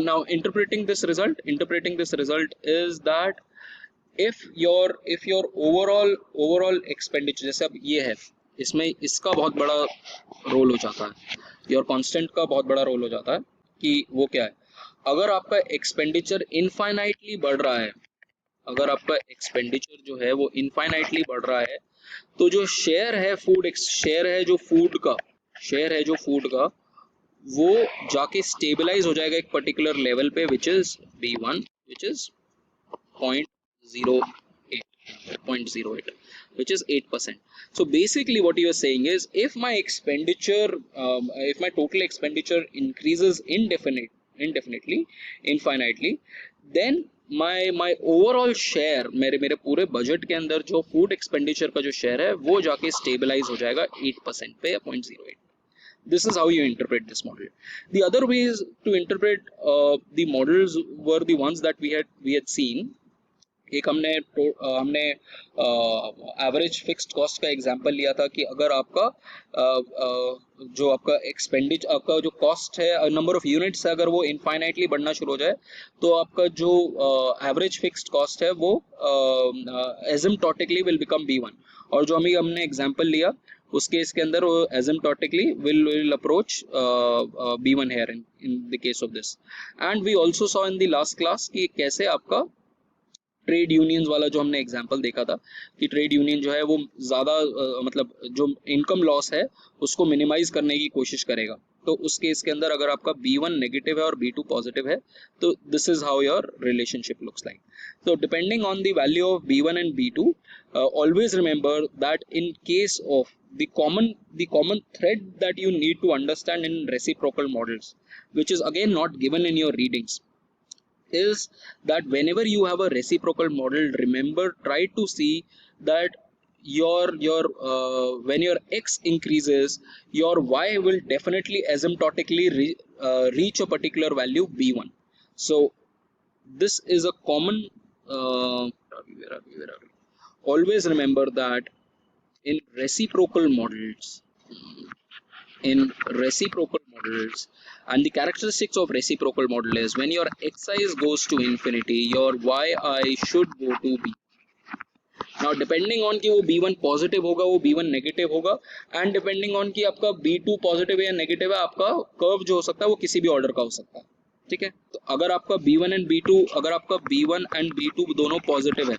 Now interpreting this result is that if your overall expenditure, जैसे अब ये है, इसमें इसका बहुत बड़ा रोल हो जाता है, योर कांस्टेंट का बहुत बड़ा रोल हो जाता है कि वो क्या है. अगर आपका एक्सपेंडिचर इनफाइनाइटली बढ़ रहा है, अगर आपका एक्सपेंडिचर जो है वो इनफाइनाइटली बढ़ रहा है, तो जो शेयर है जो फूड का वो जाके स्टेबलाइज हो जाएगा एक पर्टिकुलर लेवल पे, which is B1, which is 0.08, which is 8%. So basically what you are saying is, if my total expenditure increases infinitely, then my overall share, मेरे पूरे बजट के अंदर जो फूड एक्सपेंडिचर का जो शेयर है वो जाके स्टेबलाइज हो जाएगा 8% पे या 0.08. This is how you interpret this model. The other ways to interpret the models were the ones that we had seen. एक हमने एवरेज फिक्स्ड कॉस्ट का एग्जांपल लिया था कि अगर आपका जो आपका एक्सपेंडिचर, आपका जो कॉस्ट है, नंबर ऑफ यूनिट्स है, अगर वो इनफाइनाइटली बढ़ना शुरू हो जाए तो आपका जो एवरेज फिक्स्ड कॉस्ट है वो एसिम्प्टोटिकली विल बिकम B1. और जो हमने एग्जांपल लिया उस केस के अंदर वो एसिम्प्टोटिकली will approach B1 here in the case of this. And we also saw in the last class कि कैसे आपका ट्रेड यूनियंस वाला जो हमने एग्जांपल देखा था कि ट्रेड यूनियन जो है वो ज़्यादा मतलब जो इनकम लॉस है उसको मिनिमाइज करने की कोशिश करेगा. तो उस केस के अंदर अगर आपका B1 नेगेटिव है और B2 पॉजिटिव है तो this is how your relationship looks like. So depending on the value of B1 and B2, always remember that in case of the common thread that you need to understand in reciprocal models, which is again not given in your readings, is that whenever you have a reciprocal model, remember, try to see that when your x increases, your y will definitely asymptotically reach a particular value B1. So this is a common where are we? Always remember that in reciprocal models, and the characteristics of reciprocal model is when your xi goes to infinity, your yi should go to B. Now depending on कि वो B1 positive होगा, वो B1 negative होगा, and depending on कि आपका B2 positive है या negative है, आपका कर्व जो हो सकता है वो किसी भी ऑर्डर का हो सकता है. ठीक है, तो अगर आपका B1 एंड B2 दोनों पॉजिटिव है,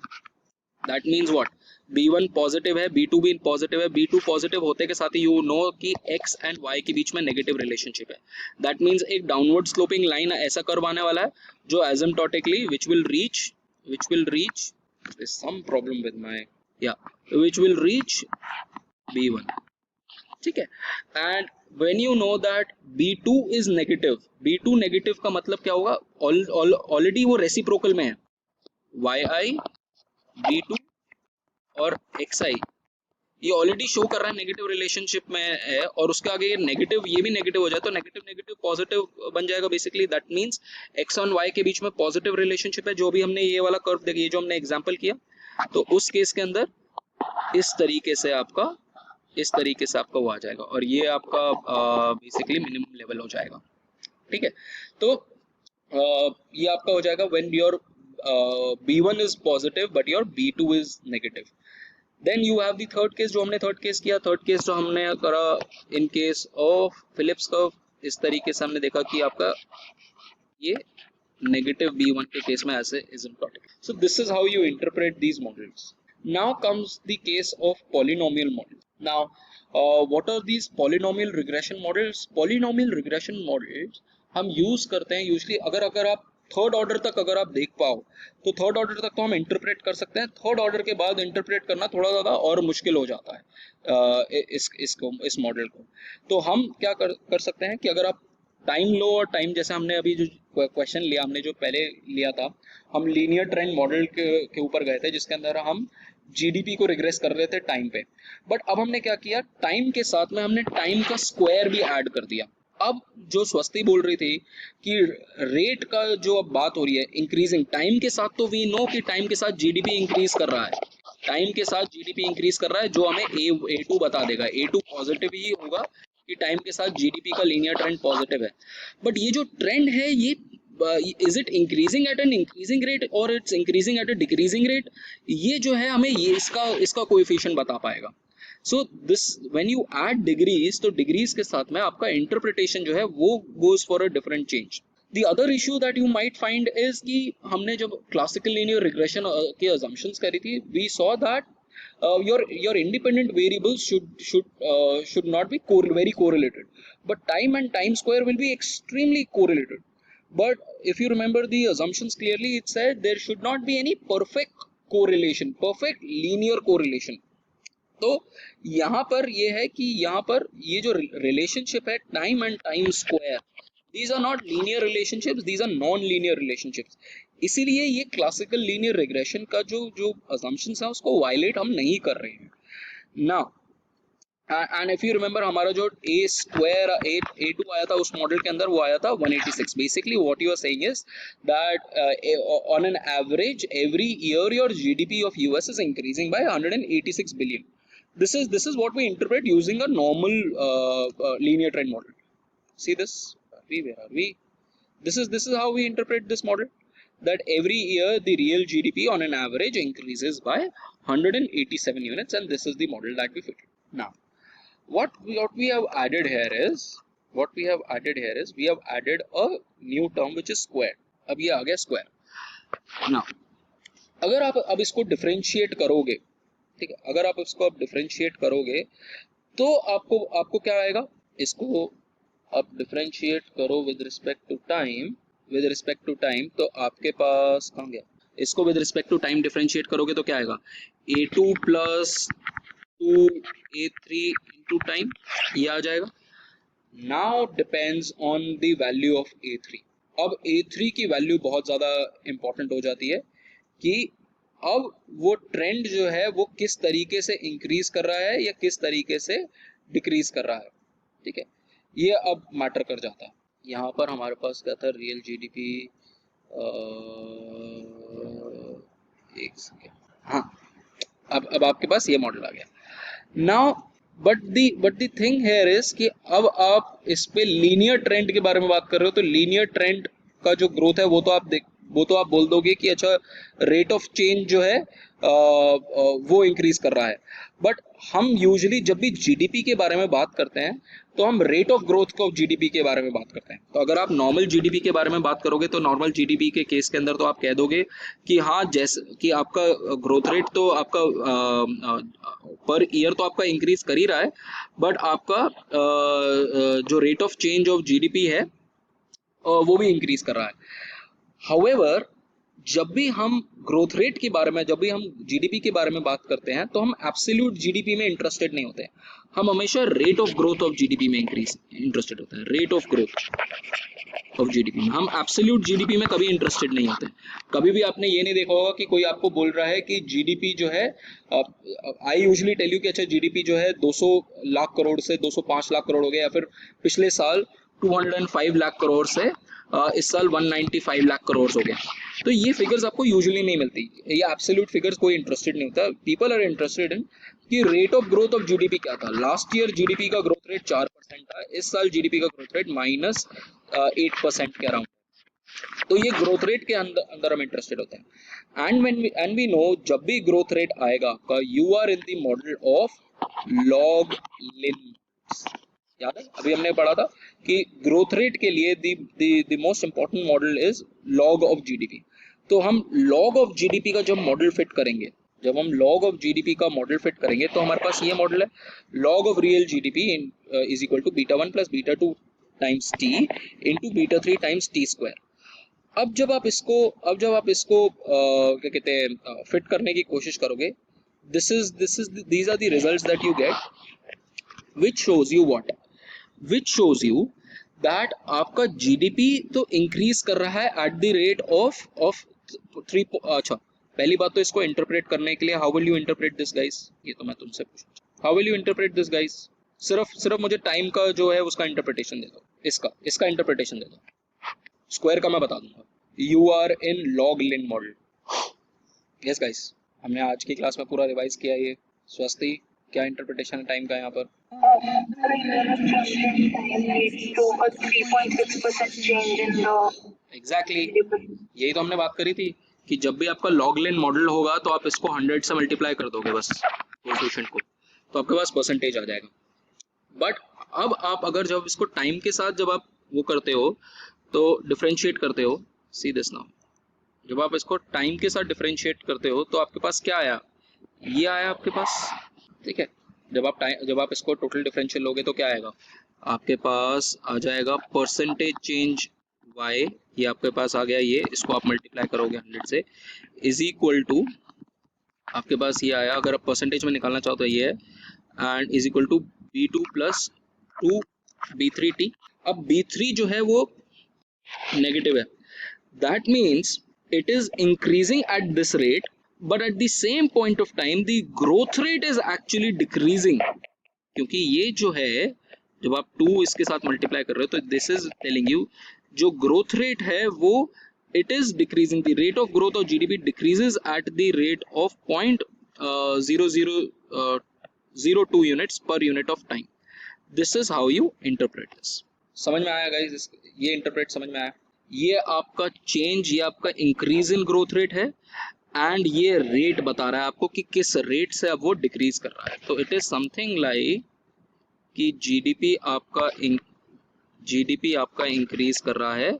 that means what, B1 positive है, B2 भी पॉजिटिव है. B2 पॉजिटिव होते के साथ ही यू नो कि x एंड y के बीच में नेगेटिव रिलेशनशिप है. दैट मीन्स एक डाउनवर्ड स्लोपिंग लाइन ऐसा कर्व आने वाला है जो एसिम्प्टोटिकली which will reach there's some problem with my which will reach B1. ठीक है, and when you know that B2 is B2 negative का मतलब क्या होगा, ऑलरेडी वो रेसिप्रोकल में है, yi B2 और xi ये ऑलरेडी शो कर रहा है नेगेटिव रिलेशनशिप में है, और उसके आगे ये भी नेगेटिव हो जाए तो नेगेटिव पॉजिटिव बन जाएगा. बेसिकली दैट मींस x और y के बीच में पॉजिटिव रिलेशनशिप है. जो भी हमने ये वाला कर्व देखिए, जो हमने एग्जांपल किया, तो उस केस के अंदर इस तरीके से आपका वो आ जाएगा, और ये आपका बेसिकली मिनिमम लेवल हो जाएगा. ठीक है, तो ये आपका हो जाएगा when your B1 is positive but your B2 is negative. Then you have the third case, जो हमने थर्ड केस जो हमने करा in case of Phillips curve. इस तरीके से हमने देखा कि आपका ये नेगेटिव B1 के केस में ऐसे asymptotic. So this is how you interpret these models. Now comes the case of polynomial model. Now what are these polynomial regression models? Polynomial regression models हम यूज करते हैं यूजली अगर आप third order तक अगर आप देख पाओ तो थर्ड ऑर्डर तक तो हम इंटरप्रेट कर सकते हैं, थर्ड ऑर्डर के बाद इंटरप्रेट करना थोड़ा ज़्यादा और मुश्किल हो जाता है इस मॉडल को। तो हम क्या कर सकते हैं कि अगर आप टाइम लो और टाइम, जैसे हमने अभी जो क्वेश्चन लिया, हमने जो पहले लिया था, हम लीनियर ट्रेंड मॉडल के ऊपर गए थे जिसके अंदर हम जीडीपी को रिग्रेस कर रहे थे टाइम पे। बट अब हमने क्या किया, टाइम के साथ में हमने टाइम का स्क्वायर भी ऐड कर दिया। अब जो स्वस्ति बोल रही थी कि रेट का जो अब बात हो रही है इंक्रीजिंग टाइम के साथ, तो वी नो कि टाइम के साथ जीडीपी इंक्रीज कर रहा है, टाइम के साथ जीडीपी इंक्रीज कर रहा है, जो हमें ए टू बता देगा, ए टू पॉजिटिव ही होगा कि टाइम के साथ जीडीपी का लीनियर ट्रेंड पॉजिटिव है। बट ये जो ट्रेंड है ये is it increasing at an increasing rate और it's increasing at a decreasing rate, ये जो है हमें ये इसका कोएफिशिएंट बता पाएगा। So this when you add degrees, तो डिग्रीज के साथ में आपका इंटरप्रिटेशन जो है वो goes for a different change. The other issue that you might find is कि हमने जब classical linear regression के assumptions करी थी, we saw that your independent variables should not be very correlated, but time and time square will be extremely correlated. But if you remember the assumptions clearly, it said there should not be any perfect correlation, perfect linear correlation. तो यहाँ पर ये है कि यहाँ पर ये जो रिलेशनशिप है time and time square, these are not linear relationships, these are non-linear relationships। इसीलिए ये क्लासिकल लीनियर रिग्रेशन का जो assumptions है उसको वायलेट हम नहीं कर रहे हैं ना। एंड इफ यू रिमेंबर हमारा जो ए स्क्वायर ए टू आया था उस मॉडल के अंदर, वो आया था 186। Basically what you are saying is that on an average every year your GDP of US is increasing by 186 billion. This is what we interpret using a normal linear trend model. See this? Where are we? This is how we interpret this model. That every year the real GDP on an average increases by 187 units, and this is the model that we fit. Now, what we have added here is we have added a new term which is square. अब ये आ गया square. Now, अगर आप अब इसको differentiate करोगे, ठीक है, अगर आप इसको अब डिफरेंशिएट करोगे तो आपको क्या आएगा, इसको आप डिफरेंशिएट करो विद रिस्पेक्ट टू टाइम, तो आपके पास कहाँ गया, इसको with respect to time differentiate करोगे तो क्या आएगा, a2 plus 2a3 into time, ये आ जाएगा। Now depends on the value of a3। अब a3 की वैल्यू बहुत ज़्यादा इंपॉर्टेंट हो जाती है कि अब वो ट्रेंड जो है वो किस तरीके से इंक्रीज कर रहा है या किस तरीके से डिक्रीज कर रहा है, ठीक है, ये अब मैटर कर जाता है। यहाँ पर हमारे पास क्या था, रियल जीडीपी, एक सेकेंड, हाँ, अब आपके पास ये मॉडल आ गया। Now but the thing here is कि अब आप इस पे लीनियर ट्रेंड के बारे में बात कर रहे हो, तो लीनियर ट्रेंड का जो ग्रोथ है वो तो आप बोल दोगे कि अच्छा रेट ऑफ चेंज जो है वो इंक्रीज कर रहा है। बट हम यूजुअली जब भी जीडीपी के बारे में बात करते हैं तो हम rate of growth of GDP के बारे में बात करते हैं। तो अगर आप नॉर्मल जीडीपी के बारे में बात करोगे तो नॉर्मल जीडीपी के केस के अंदर तो आप कह दोगे कि हाँ, जैसे कि आपका ग्रोथ रेट तो आपका पर ईयर तो आपका इंक्रीज कर ही रहा है, बट आपका जो rate of change of GDP है वो भी इंक्रीज कर रहा है। However, जब भी हम ग्रोथ रेट के बारे में, जब भी हम जीडीपी के बारे में बात करते हैं तो हम एब्सोल्यूट जीडीपी में इंटरेस्टेड नहीं होते हैं, हम हमेशा rate of growth of GDP में इंटरेस्टेड होते हैं। Rate of growth of GDP में, हम एब्सोल्यूट जीडीपी में कभी इंटरेस्टेड नहीं होते। कभी भी आपने ये नहीं देखा होगा कि कोई आपको बोल रहा है कि जीडीपी जो है, आई यूजुअली टेल यू कि अच्छा जीडीपी जो है 200 लाख करोड़ से 205 लाख करोड़ हो गया, या फिर पिछले साल 205 लाख करोड़ से इस साल 195 लाख करोड़ हो गया। तो ये फिगर्स आपको यूजुअली नहीं मिलती, ये एब्सोल्यूट फिगर्स कोई इंटरेस्टेड नहीं होता। पीपल आर इंटरेस्टेड इन कि rate of growth of GDP क्या था। लास्ट ईयर जीडीपी का ग्रोथ रेट 4% था, इस साल जीडीपी का ग्रोथ रेट -8% के अराउंड। तो ये ग्रोथ रेट के अंदर हम इंटरेस्टेड होते हैं। एंड वी नो जब भी ग्रोथ रेट आएगा आपका, you are in the model of log lin. याद है अभी हमने पढ़ा था कि ग्रोथ रेट के लिए the most important model is log of GDP. तो हम लॉग ऑफ जीडीपी का जब मॉडल फिट करेंगे, जब हम लॉग ऑफ जीडीपी का मॉडल फिट करेंगे तो हमारे पास ये मॉडल है, log of real GDP is equal to β1 + β2 times T into β3 times T square. अब जब आप इसको क्या कहते हैं फिट करने की कोशिश करोगे, these are the results that you get, which shows you what, which shows you that आपका जीडीपी तो इंक्रीज कर रहा है एट द रेट ऑफ 3। अच्छा, पहली बात तो इसको इंटरप्रेट करने के लिए how will you interpret this guys, ये तो मैं तुमसे पूछूं, how will you interpret this guys. सिर्फ मुझे टाइम का जो है उसका इंटरप्रिटेशन दे दो, इसका इंटरप्रिटेशन दे दो। स्क्वायर का मैं बता दूंगा। You are in log lin model. Yes guys, हमने आज की क्लास में पूरा रिवाइज किया। ये स्वस्ति, क्या इंटरप्रिटेशन है टाइम का यहाँ पर? एग्जैक्टली, यही तो हमने बात करी थी कि जब भी आपका लॉग लिन मॉडल होगा तो आप इसको 100 से मल्टीप्लाई कर दोगे बस कोएफिशिएंट को, तो आपके पास परसेंटेज आ जाएगा। बट अब आप अगर जब इसको टाइम के साथ जब आप वो करते हो तो डिफरेंशिएट करते हो, सी दिस नाउ, जब आप इसको टाइम के साथ डिफरेंशिएट करते हो तो आपके पास क्या आया, ये आया आपके पास, ठीक है। जब आप इसको टोटल डिफरेंशियल लोगे तो क्या आएगा, आपके पास आ जाएगा परसेंटेज चेंज y, ये आपके पास आ गया, ये इसको आप मल्टीप्लाई करोगे 100 से, इज इक्वल टू आपके पास ये आया, अगर आप परसेंटेज में निकालना चाहो तो ये है, and is equal to b2 plus 2 b3t। अब b3 जो है वो नेगेटिव है, that means it is increasing at this rate, but at the same point of time the growth rate is actually decreasing, क्योंकि ये जो है जब आप 2 इसके साथ मल्टीप्लाई कर रहे हो तो दिस इज टेलिंग यू जो ग्रोथ रेट है वो it is decreasing, the rate of growth of GDP decreases at the rate of 0.0002 units per unit of time. This is how you interpret this. समझ में आया guys? ये interpret समझ में आया? ये आपका चेंज, ये आपका इंक्रीज इन ग्रोथ रेट है, एंड ये रेट बता रहा है आपको कि किस रेट से अब वो डिक्रीज कर रहा है। तो इट इज समथिंग लाइक कि जीडीपी आपका इंक्रीज कर रहा है,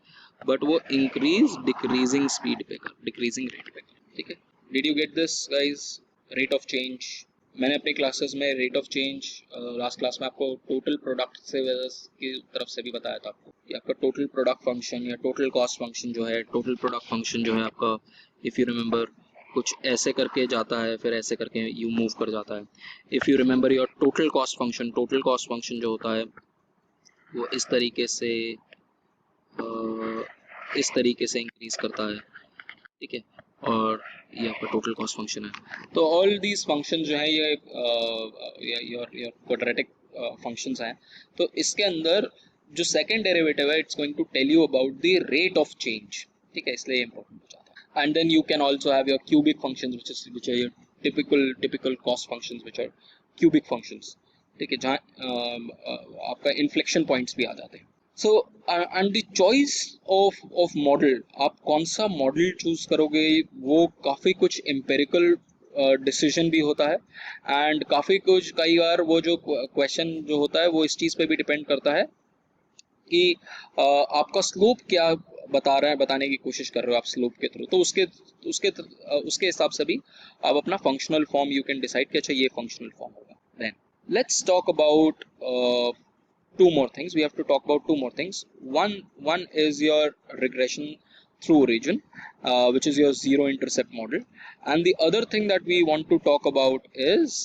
बट वो इंक्रीज डिक्रीजिंग स्पीड पे कर, डिक्रीजिंग रेट पे कर, ठीक है। Did you get this guys? Rate of change, मैंने अपने क्लासेस में rate of change last class में आपको टोटल प्रोडक्ट से की तरफ से भी बताया था आपको, कि आपका टोटल प्रोडक्ट फंक्शन या टोटल कॉस्ट फंक्शन जो है, टोटल प्रोडक्ट फंक्शन जो है आपका, इफ यू रिमेंबर, कुछ ऐसे करके जाता है फिर ऐसे करके यू मूव कर जाता है। If you remember your total cost function जो होता है वो इस तरीके से इंक्रीज करता है, ठीक है, और ये आपका टोटल कॉस्ट फंक्शन है। तो ऑल दीज फंक्शन जो है ये योर क्वाड्रेटिक फंक्शंस हैं। तो इसके अंदर जो सेकंड डेरिवेटिव है it's going to tell you about the rate of change, ठीक है, इसलिए इंपॉर्टेंट हो जाता है। And then you can also have your cubic functions which are your typical cost functions which are cubic functions, ठीक है, जहाँ आपका इन्फ्लेक्शन पॉइंट्स भी आ जाते हैं। So and the choice of model, आप कौन सा मॉडल चूज करोगे वो काफ़ी कुछ एम्पेरिकल डिसीजन भी होता है, एंड काफ़ी कुछ कई बार वो जो क्वेश्चन जो होता है वो इस चीज़ पे भी डिपेंड करता है कि आपका स्लोप क्या बताने की कोशिश कर रहे हो आप स्लोप के थ्रू, तो उसके हिसाब से भी आप अपना functional form you can decide कि अच्छा ये फंक्शनल फॉर्म होगा। Then let's talk about two more things. We have to talk about two more things. One is your regression through origin, which is your zero intercept model, and the other thing that we want to talk about is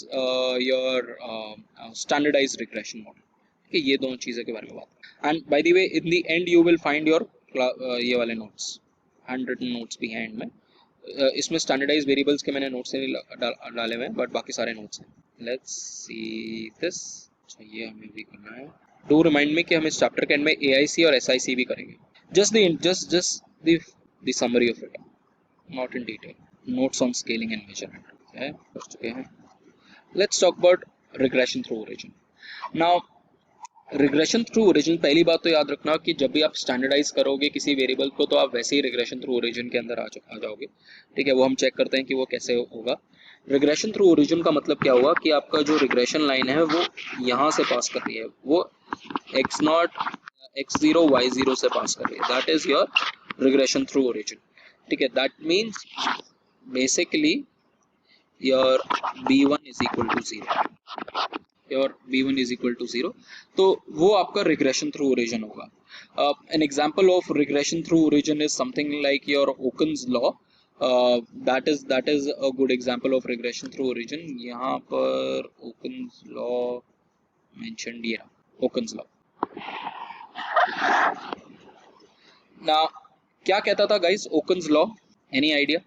your standardized regression model. Okay, ये दोनों चीज़ों के बारे में बात। And by the way, in the end you will find your ये वाले notes, handwritten notes भी हैं इनमें। इसमें standardized variables के मैंने notes नहीं डाले हुए हैं, but बाकी सारे notes हैं। Let's see this. अच्छा, ये हमें भी करना है। डू रिमाइंड मी कि हम इस चैप्टर के एंड में AIC और SIC भी करेंगे। Just the summary of it, not in detail. Notes on scaling and measurement है कर चुके हैं। Let's talk about regression through origin. Now regression through origin, पहली बात तो याद रखना कि जब भी आप स्टैंडर्डाइज करोगे किसी वेरिएबल को तो आप वैसे ही रिग्रेशन थ्रू ओरिजिन के अंदर आ जाओगे, ठीक है। वो हम चेक करते हैं कि वो कैसे होगा। रिग्रेशन थ्रू ओरिजिन का मतलब क्या हुआ कि आपका जो रिग्रेशन लाइन है वो यहाँ से पास कर रही है, वो x0 x0 y0 से पास कर रही है, that is your regression through origin, ठीक है। That means basically your b1 is equal to 0, your b1 is equal to 0, तो वो आपका रिग्रेशन थ्रू ओरिजिन होगा. An example of regression through origin is something like your Okun's law. that is a good example of regression through origin. यहाँ पर Okun's law mentioned, ये Okun's law. Now क्या कहता था guys Okun's law? Any idea?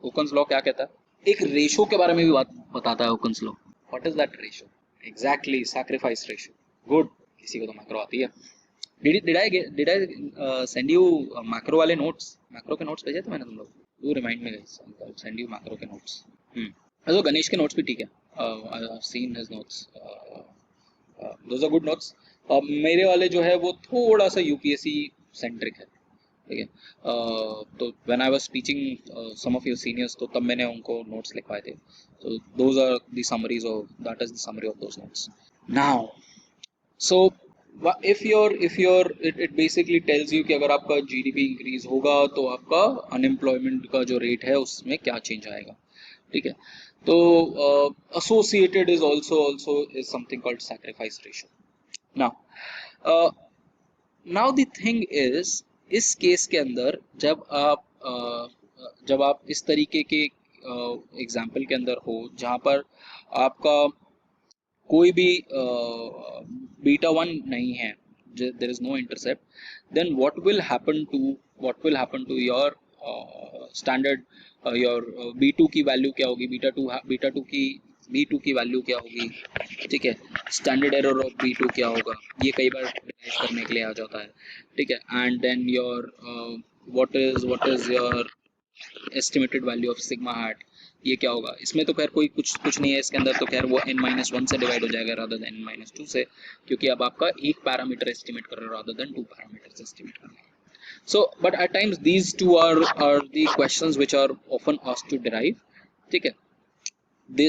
Okun's law क्या कहता है? एक रेशो के बारे में भी बात बताता है Okun's law. What is that ratio? Exactly, sacrifice ratio. Good. किसी को तो मैक्रो आती है. Did I send you macro वाले नोट्स? मैक्रो के नोट्स भेजे थे मैंने तुम लोग? Do remind me guys. I'll send you macro के notes. तो गणेश के notes भी ठीक है. I've seen his notes. Those are good notes. मेरे वाले जो है वो थोड़ा सा UPSC centric है. ठीक है. तो when I was teaching some of your seniors, तो तब मैंने उनको notes लिखवाए थे. So those are the summaries of that is the summary of those notes. Now, so if it basically tells you कि अगर आपका GDP इंक्रीज होगा तो आपका अनएम्प्लॉयमेंट का जो रेट है उसमें क्या चेंज आएगा. ठीक है. तो associated is also is something called sacrifice ratio. Now the thing is, इस केस के अंदर जब आप इस तरीके के एग्जाम्पल के अंदर हो जहाँ पर आपका कोई भी बीटा 1 नहीं है, there is no intercept, then what will happen to your standard your b2 की वैल्यू क्या होगी, b2 की वैल्यू क्या होगी. ठीक है. स्टैंडर्ड एरर ऑफ b2 क्या होगा, ये कई बार डिराइव करने के लिए आ जाता है. ठीक है. And then your what is your estimated value of sigma hat, ये क्या होगा. इसमें तो खैर कोई कुछ नहीं है इसके अंदर, तो खैर वो n-1 से डिवाइड हो जाएगा रादर देन n-2 से, क्योंकि अब आपका एक पैरामीटर एस्टिमेट कर रहे हो रादर देन 2 पैरामीटर्स एस्टिमेट कर रहे हो. So but at times these two are the questions which are often asked to derive. ठीक है.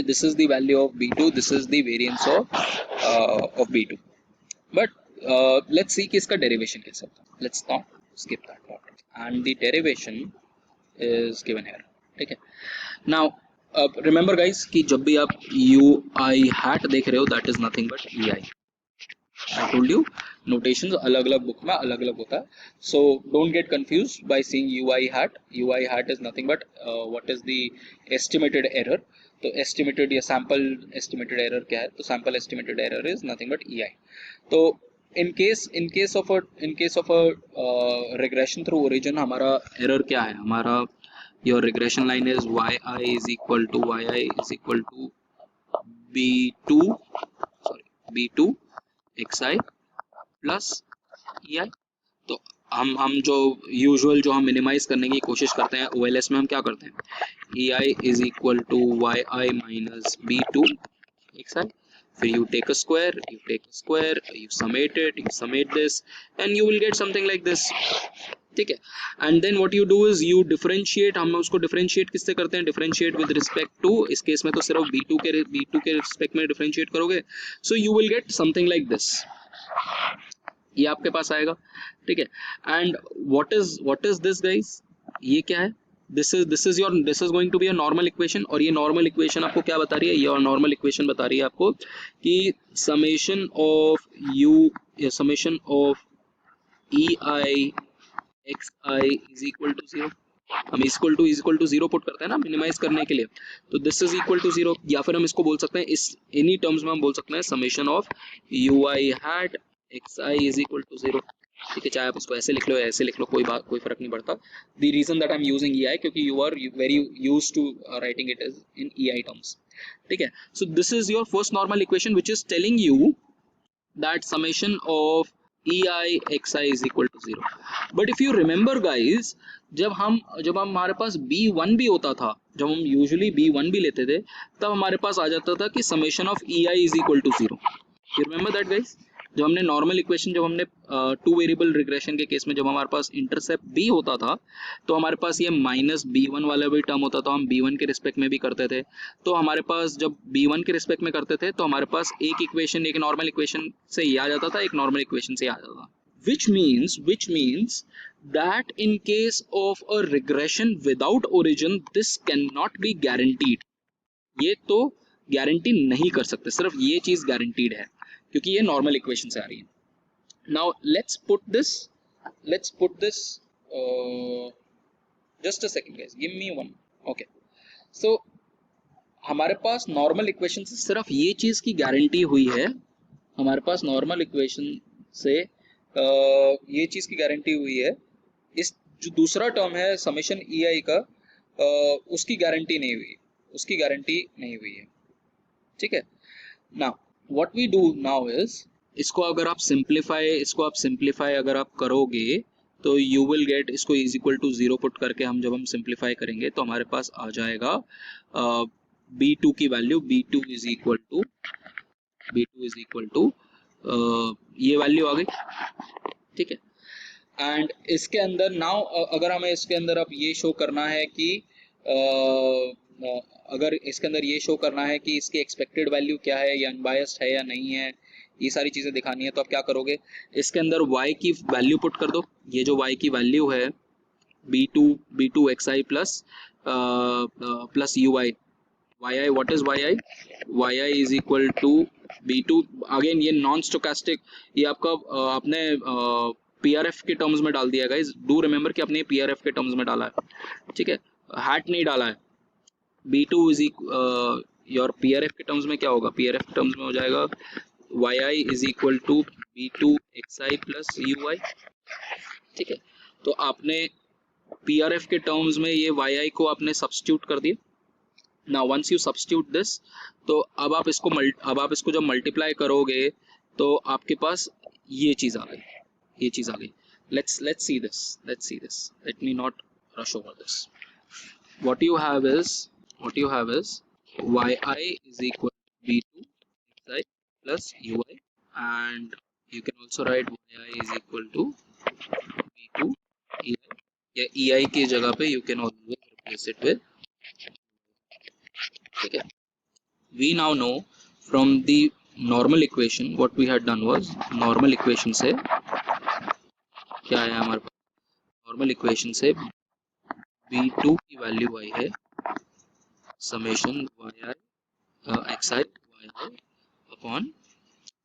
This is the value of b2, this is the variance of b2, but let's see कि इसका derivation कैसे होता है. Let's not skip that part, and the derivation is given here. ठीक है. Now remember guys कि जब भी आप ui hat देख रहे हो, that is nothing but ei. I told you notations अलग अलग बुक में अलग अलग होता है, so don't get confused by seeing ui hat. ui hat is nothing but what is the estimated error. तो estimated या sample estimated error क्या है, तो sample estimated error is nothing but ei. तो in case of a regression through origin हमारा error क्या है, हमारा your regression line is yi is equal to b2 xi plus ei. तो हम जो यूजुअल जो हम मिनिमाइज करने की कोशिश करते हैं OLS में हम क्या करते हैं, ei is equal to yi minus b2 xi, फिर you take a square, you summate this, and you will get something like this. ठीक है. And then what you do is you differentiate. हम उसको डिफरेंशिएट किससे करते हैं, differentiate with respect to, इस case में तो सिर्फ b2 के रिस्पेक्ट में डिफरेंशिएट करोगे, so you will get something like this. ये आपके पास आएगा. ठीक है. And what is this guys, ये क्या है, this is going to be a normal equation. और ये normal equation आपको क्या बता रही है, ये नॉर्मल इक्वेशन बता रही है आपको कि summation of ei xi is equal to 0. हम इक्वल टू 0 पुट करते हैं ना मिनिमाइज करने के लिए, तो दिस इज इक्वल टू 0. या फिर हम इसको बोल सकते हैं, इस इन्हीं टर्म्स में हम बोल सकते हैं summation of ui hat xi is equal to 0. ठीक है. चाहे आप उसको ऐसे लिख लो या ऐसे लिख लो, कोई फर्क नहीं पड़ता. The reason that I am using ei क्योंकि you are very used to writing it as in ei terms. ठीक है. So this is your first normal equation which is telling you that summation of ei xi is equal to 0. but if you remember guys, जब हमारे पास b1 भी होता था, जब हम usually b1 भी लेते थे, तब हमारे पास आ जाता था कि summation of ei is equal to 0. you remember that guys? जब हमने नॉर्मल इक्वेशन, जब हमने 2 वेरिएबल रिग्रेशन के केस में जब हमारे पास इंटरसेप्ट b होता था, तो हमारे पास ये माइनस b1 वाला भी टर्म होता था, हम b1 के रिस्पेक्ट में भी करते थे. तो हमारे पास जब b1 के रिस्पेक्ट में करते थे तो हमारे पास एक इक्वेशन, एक नॉर्मल इक्वेशन से ये आ जाता था, एक नॉर्मल इक्वेशन से आ जाता था. which means that in case of a regression without origin this cannot be guaranteed. ये तो गारंटी नहीं कर सकते, सिर्फ ये चीज गारंटीड है क्योंकि ये नॉर्मल इक्वेशन से आ रही है. Now let's put this just a second guys, give me one. Okay, so हमारे पास नॉर्मल इक्वेशन से सिर्फ ये चीज की गारंटी हुई है, हमारे पास नॉर्मल इक्वेशन से ये चीज की गारंटी हुई है. इस जो दूसरा टर्म है समेशन ई आई का, उसकी गारंटी नहीं हुई, उसकी गारंटी नहीं हुई है. ठीक है. Now what we do now is, इसको आप सिंप्लीफाई अगर आप करोगे तो यू विल गेट, इसको इज इक्वल टू 0 पुट करके हम जब हम सिंप्लीफाई करेंगे तो हमारे पास आ जाएगा b2 की value, b2 is equal to ये वैल्यू आ गई. ठीक है. एंड इसके अंदर नाउ अगर हमें इसके अंदर अब ये शो करना है कि अगर इसके अंदर ये शो करना है कि इसकी एक्सपेक्टेड वैल्यू क्या है, या अनबायस्ड है या नहीं है, ये सारी चीजें दिखानी है, तो आप क्या करोगे, इसके अंदर y की वैल्यू पुट कर दो. ये जो y की वैल्यू है b2 xi plus ui, yi, what is yi is equal to b2. Again ये नॉन स्टोकास्टिक, ये आपका आपने पीआरएफ के टर्म्स में डाल दिया गाइस. डू रिमेंबर कि आपने पीआरएफ के टर्म्स में डाला है. ठीक है, हैट नहीं डाला है. b2 इज योर पीआरएफ के टर्म्स में क्या होगा, पीआरएफ के टर्म्स में हो जाएगा yi is equal to b2 xi plus ui. ठीक है, तो आपने पीआरएफ के टर्म्स में ये yi को आपने सब्स्टिट्यूट कर दिया. Now once you substitute this, तो अब आप इसको जब मल्टीप्लाई करोगे तो आपके पास ये चीज आ गई. let's see this, let me not rush over this. what you have is yi is equal to b2 xi plus ui, and you can also write yi is equal to b2 ei, या ei की जगह पे you can always replace it with. ठीक है. We now know from the normal equation, what we had done was, normal equation से क्या है हमारे पास, नॉर्मल इक्वेशन से b2 की वैल्यू आई है summation xi yi upon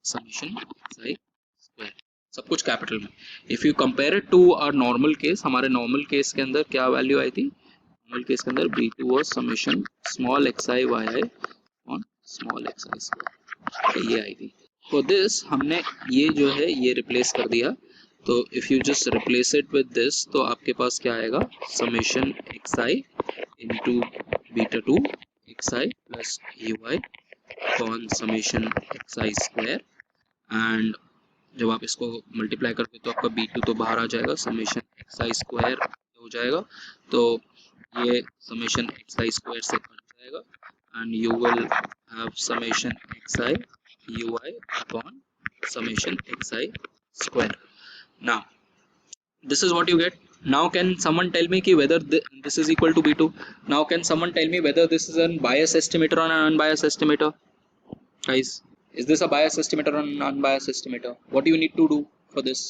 summation xi square, सब कुछ कैपिटल में. If you compare it to our normal case, हमारे नॉर्मल केस के अंदर क्या वैल्यू आई थी, नॉर्मल केस के अंदर b2 was summation small xi yi on small xi square, ये आई थी. फॉर दिस हमने ये जो है ये रिप्लेस कर दिया. तो if you just replace it with this, तो आपके पास क्या आएगा, summation xi into beta 2 xi plus ui upon summation xi square. And जब आप इसको मल्टीप्लाई करते तो आपका b2 तो बाहर आ जाएगा, समेशन xi स्क्वायर हो जाएगा, तो ये समेशन xi स्क्वायर से कट जाएगा, and you will have summation xi ui upon summation xi square. Now this is what you get. Now can someone tell me ki whether this is equal to b2? Now can someone tell me whether this is a bias estimator or an unbiased estimator? Guys, is this a bias estimator or an unbiased estimator? What do you need to do for this?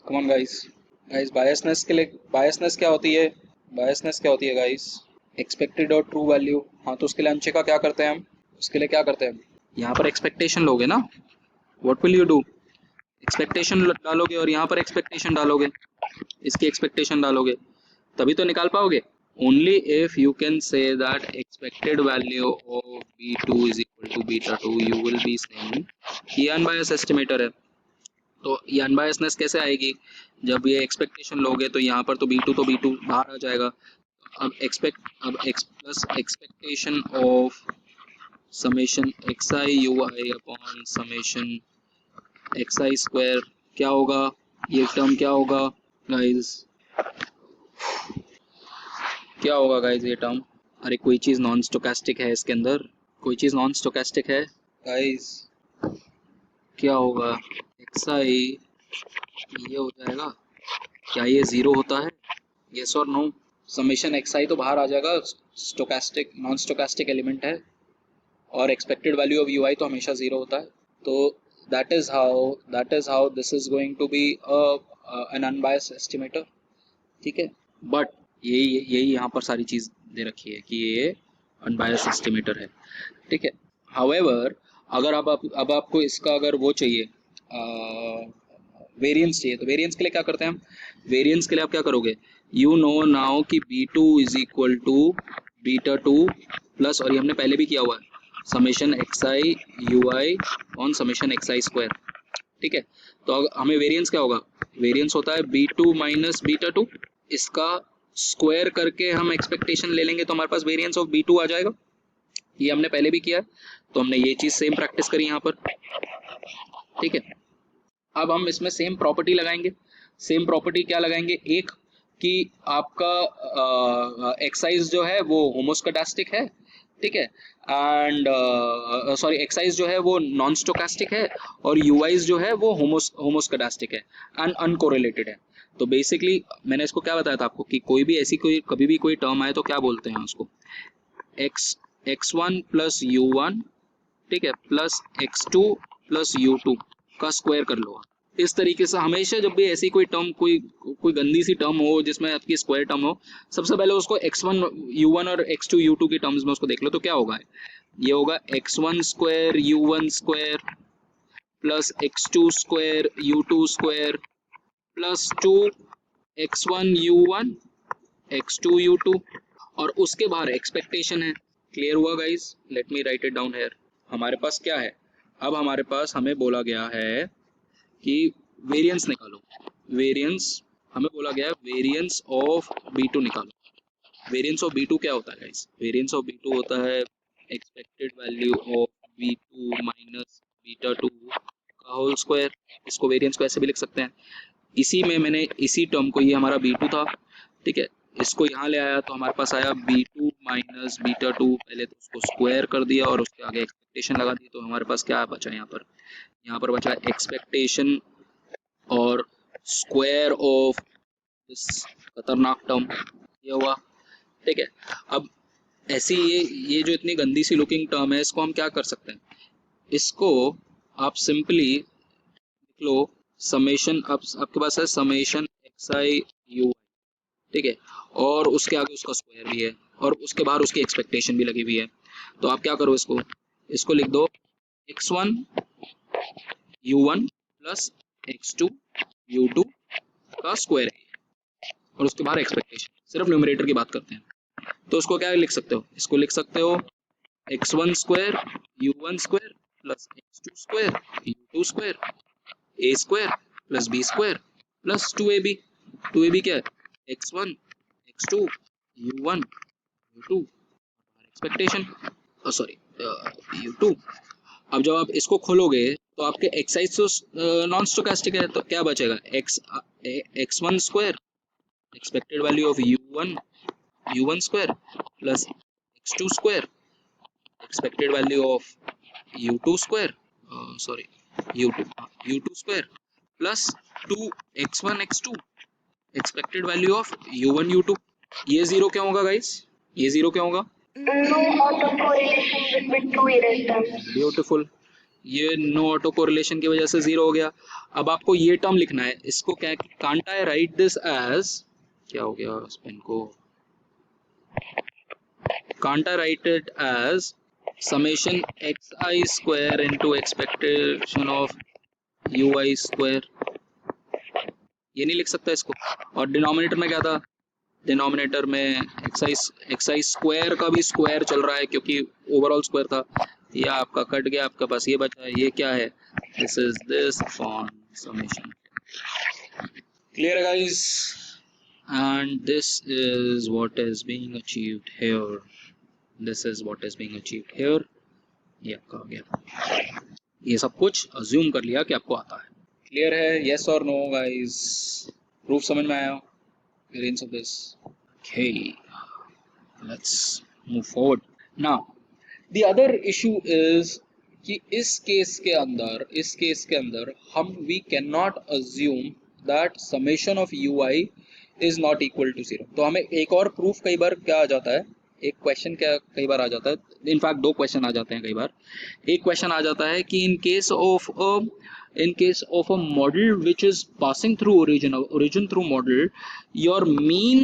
Come on guys, biasness के लिए, biasness क्या होती है guys? Expected और true value. हाँ, तो उसके लिए अनचेक का क्या करते हैं हम, उसके लिए क्या करते हैं हम, यहाँ पर एक्सपेक्टेशन लोगे ना. What will you do, expectation डालोगे और यहाँ पर एक्सपेक्टेशन डालोगे, इसकी एक्सपेक्टेशन डालोगे, तभी तो निकाल पाओगे. Only if you can say that expected value of b2 is equal to beta 2, you will be saying ये अनबायस्ड एस्टिमेटर है. तो ये अनबायसनेस कैसे आएगी, जब ये एक्सपेक्टेशन लोगे तो यहाँ पर तो b2 बाहर आ जाएगा. अब plus expectation of summation xi ui upon summation xi square, क्या होगा, ये टर्म क्या होगा गाइस, क्या होगा गाइस ये टर्म. अरे कोई चीज नॉन स्टोकास्टिक है इसके अंदर, कोई चीज नॉन स्टोकास्टिक है गाइस, क्या होगा, xi ये हो जाएगा, क्या ये जीरो होता है, यस और नो. समेशन xi तो बाहर आ जाएगा, स्टोकास्टिक नॉन स्टोकास्टिक एलिमेंट है, और एक्सपेक्टेड वैल्यू ऑफ ui तो हमेशा जीरो होता है. तो that is how this is going to be an unbiased estimator. ठीक है, बट यही यहाँ पर सारी चीज दे रखी है कि ये अनबायस्ड एस्टिमेटर है. ठीक है, हाउएवर अगर अब आपको इसका अगर वो चाहिए वेरिएंस चाहिए, तो वेरिएंस के लिए क्या करते हैं हम? वेरिएंस के लिए आप क्या करोगे? यू नो नाउ कि b2 is equal to beta two plus, और ये हमने पहले भी किया हुआ है, summation xi ui on summation xi square. ठीक है, तो हमें वेरिएंस क्या होगा? वेरिएंस होता है b2 माइनस बीटा टू, इसका स्क्वायर करके हम एक्सपेक्टेशन ले लेंगे तो हमारे पास वेरिएंस ऑफ b2 आ जाएगा। ये हमने पहले भी किया है, तो हमने ये चीज सेम प्रैक्टिस करी यहाँ पर। ठीक है, अब हम इसमें सेम प्रॉपर्टी लगाएंगे। सेम प्रॉपर्टी क्या लगाएंगे? एक कि आपका एक्साइज जो है वो होमोस्कोडास्टिक है, ठीक है, एंड सॉरी एक्साइज जो है वो नॉन स्टोकास्टिक है, और यूआईज जो है वो होमोस्कोडास्टिक है एंड अनकोरिलेटेड है। तो बेसिकली मैंने इसको क्या बताया था आपको कि कोई भी ऐसी कोई कभी भी कोई टर्म आए तो क्या बोलते हैं उसको? x1 प्लस u1, ठीक है, प्लस x2 प्लस u2 का स्क्वायर कर लो। इस तरीके से हमेशा जब भी ऐसी कोई टर्म, कोई गंदी सी टर्म हो जिसमें आपकी स्क्वायर टर्म हो, सबसे पहले उसको x1 u1 और x2 u2 की टर्म्स में उसको देख लो। तो क्या होगा? ये होगा x1 square u1 square plus x2 square u2 square plus 2 x1 u1 x2 u2, और उसके बाहर एक्सपेक्टेशन है। क्लियर हुआ guys? Let me right it down here. हमारे पास क्या है? अब हमारे पास हमें बोला गया है कि वेरिएंस निकालो। वेरिएंस हमें बोला गया है वेरिएंस ऑफ b2 निकालो। वेरिएंस ऑफ b2 क्या होता है गाइस? वेरिएंस ऑफ b2 होता है expected value of b2 minus beta two का होल स्क्वायर। इसको वेरिएंस को ऐसे भी लिख सकते हैं। इसी में मैंने इसी टर्म को, ये हमारा b2 था, ठीक है, इसको यहाँ ले आया तो हमारे पास आया b2 माइनस बीटा टू। पहले तो उसको स्क्वायर कर दिया और उसके आगे एक्सपेक्टेशन लगा दी, तो हमारे पास क्या बचा? यहाँ पर बचा एक्सपेक्टेशन और स्क्वायर ऑफ दिस खतरनाक टर्म, ये हुआ। ठीक है, अब ऐसी ये जो इतनी गंदी सी लुकिंग टर्म है, इसको हम क्या कर सकते हैं? इसको आप सिंपली लिख लो समेशन, आपके पास है समेशन xi u, ठीक है, और उसके आगे उसका स्क्वायर भी है और उसके बाहर उसकी एक्सपेक्टेशन भी लगी हुई है। तो आप क्या करो? इसको लिख दो x1 u1 plus x2 u2 का स्क्वायर है और उसके बाहर एक्सपेक्टेशन। सिर्फ न्यूमरेटर की बात करते हैं, तो उसको क्या लिख सकते हो? इसको लिख सकते हो x1 square u1 square plus x2 square u2 square a square plus b square plus 2ab। 2ab क्या है? x1 x2 u1 u2 expectation, sorry u2। अब जब आप इसको खोलोगे तो आपके एक्साइज तो नॉन स्टोकास्टिक है, तो क्या बचेगा? x1 square expected value of u1 square plus x2 square expected value of u2 square, sorry u2 square plus 2x1 x2 expected value of u1 u2। ये जीरो क्यों होगा गाइस? ये zero क्यों होगा? No auto correlation between two erased terms. Beautiful, ये no auto correlation की वजह से जीरो हो गया। अब आपको ये टर्म लिखना है, इसको क्या, can't I write this as, क्या हो गया इस पेन को, can't I write it as summation xi square into expectation of ui square. ये नहीं लिख सकता इसको? और डिनोमिनेटर में क्या था? डिनोमिनेटर में xi स्क्वायर का भी स्क्वायर चल रहा है क्योंकि ओवरऑल स्क्वायर था। ये आपका कट गया, आपके पास ये बचा है। ये क्या है? This is this upon summation. Clear guys? And this is what is being achieved here. This is what is being achieved here. ये आपका हो गया। ये सब कुछ अज्यूम कर लिया कि आपको आता है। क्लियर है? यस और नो गाइस? प्रूफ समझ में आया? Variance of this. Okay, let's move forward. Now, the other issue is कि इस केस के अंदर हम we cannot assume that summation of ui is not equal to 0। तो हमें एक और प्रूफ कई बार क्या आ जाता है, एक क्वेश्चन क्या कई बार आ जाता है, इनफैक्ट दो क्वेश्चन आ जाते हैं कई बार। एक क्वेश्चन आ जाता है कि in case of a model which is passing through origin through model, your mean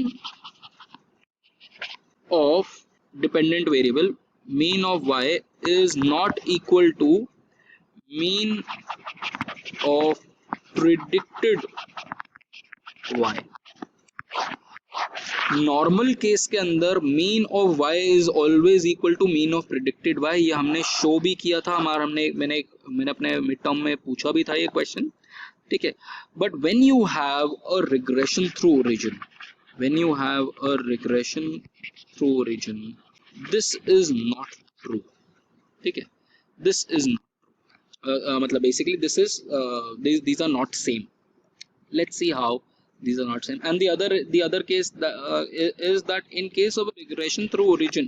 of dependent variable mean of y is not equal to mean of predicted y. Normal case के अंदर mean of y is always equal to mean of predicted y. ये हमने show भी किया था, मैंने अपने mid term में पूछा भी था ये क्वेश्चन, ठीक है. But when you have a regression through origin, when you have a regression through origin, this is not true, ठीक है. दिस इज मतलब basically this is these are not same. Let's see how these are not same. And the other case is that in case of a regression through origin,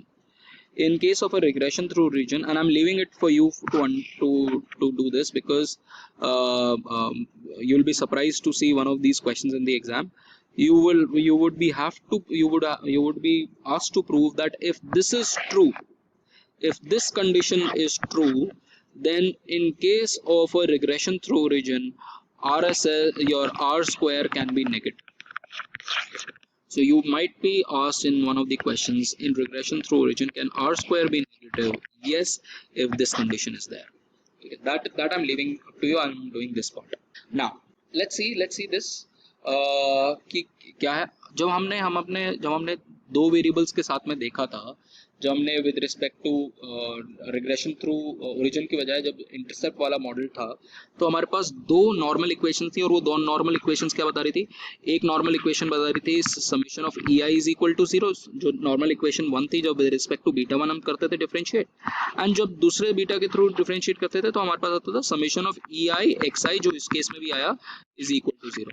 in case of a regression through region, and I'm leaving it for you to do this, because you'll be surprised to see one of these questions in the exam. You would be asked to prove that if this is true, if this condition is true, then in case of a regression through origin, your R square can be negative. So you might be asked in one of the questions, in regression through origin, can R square be negative? Yes, if this condition is there. Okay, that I'm leaving up to you. I'm doing this part. Now let's see this कि क्या है. जब हमने दो variables के साथ में देखा था, जब हमने with respect to regression through origin की बजाय जब इंटरसेप्ट वाला मॉडल था, तो हमारे पास दो नॉर्मल इक्वेशंस थी, और वो दो नॉर्मल इक्वेशंस क्या बता रही थी. एक नॉर्मल इक्वेशन बता रही थी summation of E I is equal to 0, जो नॉर्मल इक्वेशन 1 थी, जब विद रिस्पेक्ट टू बीटा 1 हम करते थे डिफरेंशिएट, एंड जब दूसरे बीटा के थ्रू डिफरेंशिएट करते थे तो हमारे पास आता था summation of E I X I, जो इस केस में भी आया, is equal to 0.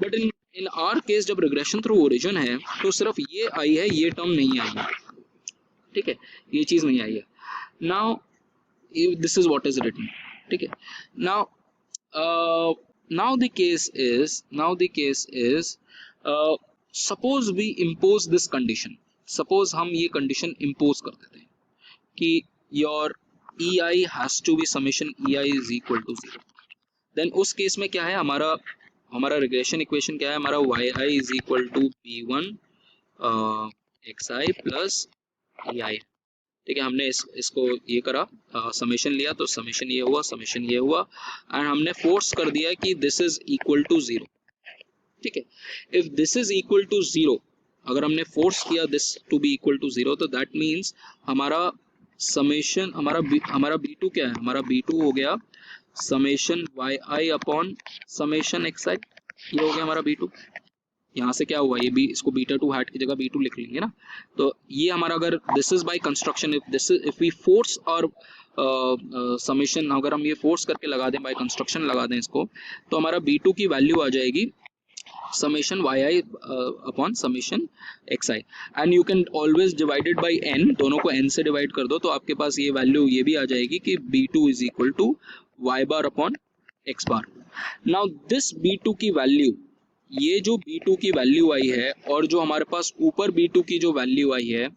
But in our case जब रिग्रेशन थ्रू ओरिजिन है तो सिर्फ ये आई है, ये टर्म नहीं आई है, ठीक है, ये चीज नहीं आई है. Now this is what is written, ठीक है. Now the case is suppose we impose this condition. Suppose हम ये कंडीशन इम्पोज कर देते हैं कि your E I has to be summation E I is equal to 0. Then उस case में क्या है, हमारा रिग्रेशन इक्वेशन क्या है, हमारा Y I is equal to b1 X I plus E I, ठीक है. हमने इसको ये करा, समेशन लिया, तो समेशन ये हुआ, एंड हमने फोर्स कर दिया कि दिस इज इक्वल टू 0, ठीक है. If this is equal to 0, अगर हमने फोर्स किया this to be equal to 0, तो दैट मीन्स हमारा समेशन, हमारा b2 क्या है, हमारा b2 हो गया summation y i upon summation x आई. ये हो गया हमारा b2. यहाँ से क्या हुआ, ये बी, इसको बीटा 2 हैट की जगह b2 लिख लेंगे ना. तो ये हमारा, अगर this is by construction, if we force और समेशन, अगर हम ये फोर्स करके लगा दें, बाय कंस्ट्रक्शन लगा दें इसको, तो हमारा b2 की वैल्यू आ जाएगी summation y i upon summation x i, and you can always divided by n, दोनों को n से डिवाइड कर दो, तो आपके पास ये वैल्यू ये भी आ जाएगी कि b2 is equal to y bar upon x bar. Now this b2 की वैल्यू, ये जो b2 की वैल्यू आई है, और जो हमारे पास ऊपर b2 की जो वैल्यू आई है,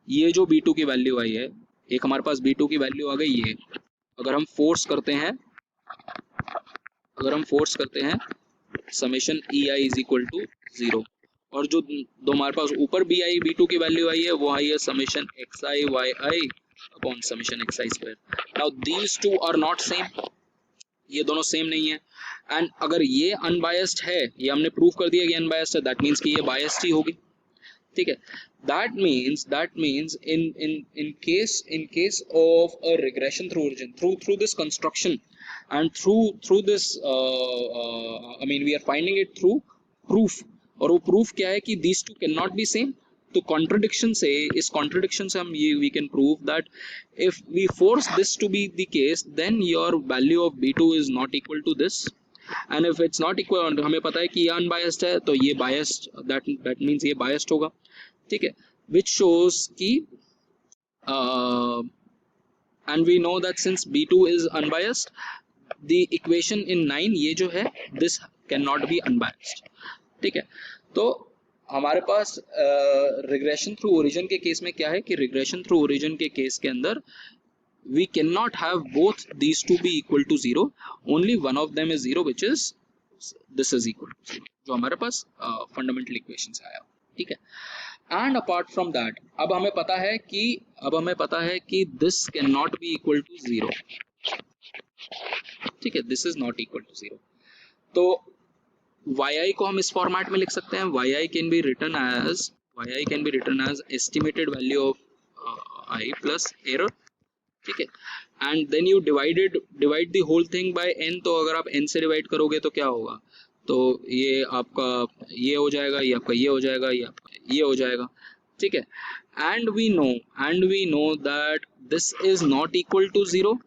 ये जो b2 की वैल्यू आई है, एक हमारे पास b2 की वैल्यू आ गई ये. अगर हम फोर्स करते हैं summation E I is equal to 0, और जो दो हमारे पास ऊपर b2 की वैल्यू आई है, वो आई है summation x i y i upon summation x i square. Now these two are not same, ये दोनों सेम नहीं है. एंड अगर ये अनबायस्ड है, ये हमने प्रूव कर दिया कि अनबायस्ड है, दैट मीन्स कि ये बायस्ड ही होगी, ठीक है. That means in case of a regression through origin, through this construction, and through this I mean we are finding it through proof, और वो प्रूफ क्या है कि these two cannot be same. तो कॉन्ट्रडिक्शन से, इस कॉन्ट्रडिक्शन से हम ये we can prove that if we force this to be the case, then your value of b2 is not equal to this, and if it's not equal, हमें पता है कि ये अनबायस्ड है, तो ये बायस्ड, दैट मीन्स ये biased होगा, ठीक है. विच शोज कि and we know that since b2 is unbiased, the equation in 9 ये जो है, this can not B unbiased, ठीक है. तो हमारे पास रिग्रेशन थ्रू ओरिजिन के केस में क्या है कि रिग्रेशन थ्रू ओरिजिन के केस के अंदर we cannot have both these two be equal to 0, only one of them is 0, which is this is equal to 0, जो हमारे पास फंडामेंटल इक्वेशन से आया, ठीक है. एंड अपार्ट फ्रॉम दैट अब हमें पता है कि this can not be equal to zero, ठीक है, this is not equal to zero. तो yi को हम इस फॉर्मेट में लिख सकते हैं, yi can be written as estimated value of i plus error, ठीक है, and then you divide the whole thing by n। तो अगर आप n से डिवाइड करोगे तो क्या होगा, तो ये आपका ये हो जाएगा, ये आपका ये हो जाएगा, ये आपका ये हो जाएगा, ठीक है। And we know that this is not equal to zero,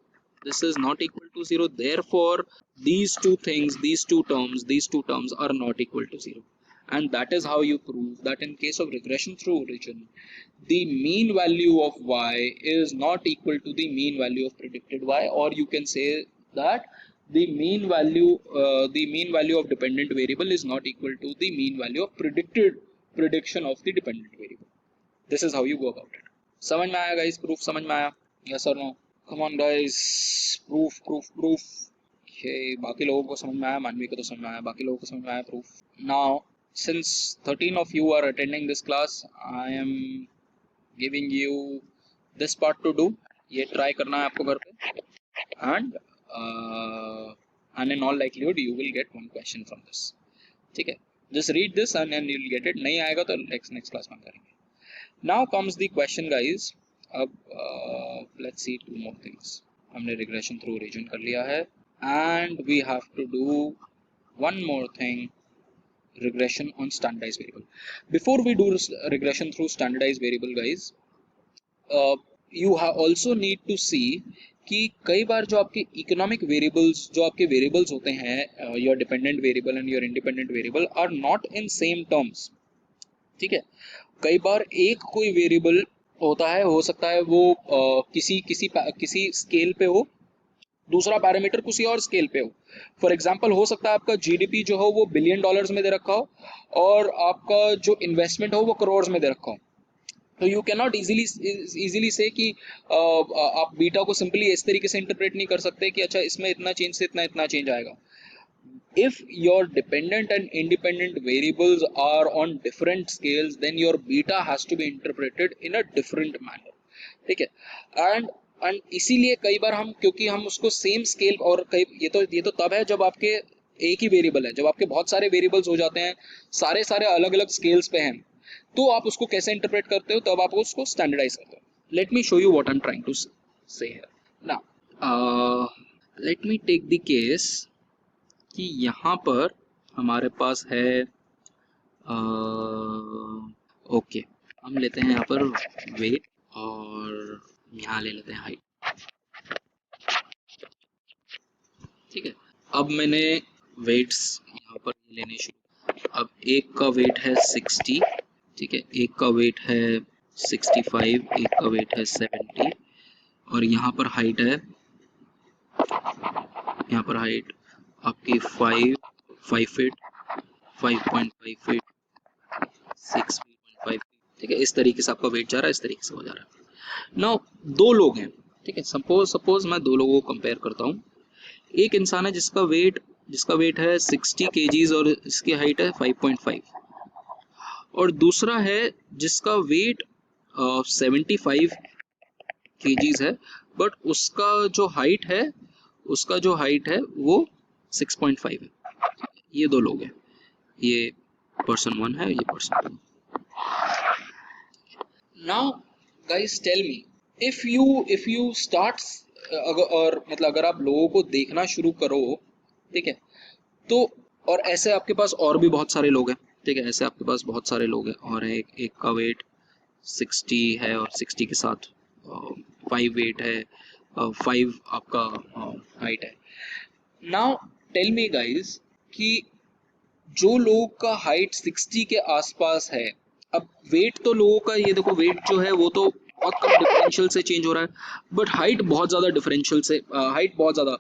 therefore these two terms are not equal to zero, and that is how you prove that in case of regression through origin the mean value of y is not equal to the mean value of predicted y, or you can say that the mean value of dependent variable is not equal to the mean value of prediction of the dependent variable. This is how you go about it. समझ में आया guys? Proof समझ में आया? Yes or no? Come on guys, proof. Okay, बाकी लोगों को समझ में आया, मानवी को तो समझ में आया, बाकी लोगों को समझ में आया proof. Now since 13 of you are attending this class, I am giving you this part to do. ये try करना है आपको घर पे, and in all likelihood you will get one question from this, ठीक है। Just read this and then you'll get it. नहीं आएगा तो next class में करेंगे। Now comes the question guys. अब let's see two more things. हमने regression through origin कर लिया है, and we have to do one more thing, regression on standardized variable. Before we do regression through standardized variable guys, you also need to see कि कई बार जो आपके economic variables, जो आपके वेरिएबल्स होते हैं, your dependent variable and your independent variable are not in same terms, ठीक है। कई बार एक कोई वेरिएबल होता है, हो सकता है वो किसी स्केल पे हो, दूसरा पैरामीटर किसी और स्केल पे हो। फॉर एग्जांपल हो सकता है आपका जीडीपी जो हो वो बिलियन डॉलर्स में दे रखा हो, और आपका जो इन्वेस्टमेंट हो वो करोड़ में दे रखा हो। तो यू कैन नॉट इजीली से कि आप बीटा को सिंपली इस तरीके से इंटरप्रेट नहीं कर सकते कि अच्छा इसमें इतना चेंज से इतना चेंज आएगा। If your dependent and independent variables are on different scales, then your beta has to be interpreted in a different manner, ठीक है। and इसीलिए कई बार हम, क्योंकि हम उसको सेम स्केल, और ये तो तब है जब आपके एक ही वेरिएबल है, जब आपके बहुत सारे वेरिएबल्स हो जाते हैं, सारे अलग अलग स्केल्स पे हैं, तो आप उसको कैसे इंटरप्रेट करते हो, तब आप उसको स्टैंडर्डाइज करते हो। Let me show you what I am trying to say here. Now let me take the case कि यहाँ पर हमारे पास है ओके, हम लेते हैं यहाँ पर वेट, और यहाँ ले लेते हैं हाइट, ठीक है। अब मैंने वेट्स यहाँ पर लेने शुरू, अब एक का वेट है 60, ठीक है, एक का वेट है 65, एक का वेट है 70, और यहाँ पर हाइट है, यहाँ पर हाइट आपकी 5 फीट, 5.5 फीट, 6.5 फीट, ठीक है। इस तरीके से आपका वेट जा रहा है, इस तरीके से हो जा रहा है। नाउ दो लोग हैं, ठीक है, सपोज मैं दो लोगों को कंपेयर करता हूँ। एक इंसान है जिसका वेट है 60 केजीज और इसकी हाइट है 5.5, और दूसरा है जिसका वेट 75 केजीज है, बट उसका जो हाइट है वो 6.5 है। ये दो लोग हैं, ये पर्सन 1 है, ये person 2। Now guys tell me, if you start, अगर आप लोगों को देखना शुरू करो, ठीक है, तो और ऐसे आपके पास और भी बहुत सारे लोग हैं, ठीक है, ऐसे आपके पास बहुत सारे लोग हैं, और एक का वेट 60 है और 60 के साथ 5 वेट है, 5 आपका हाइट है। नाउ टेल मी गाइस कि जो लोगों का हाइट 60 के आसपास है, अब वेट तो लोगों का, ये देखो वेट जो है वो तो बहुत कम डिफरेंशियल से चेंज हो रहा है, बट हाइट बहुत ज्यादा डिफरेंशियल से, हाइट बहुत ज्यादा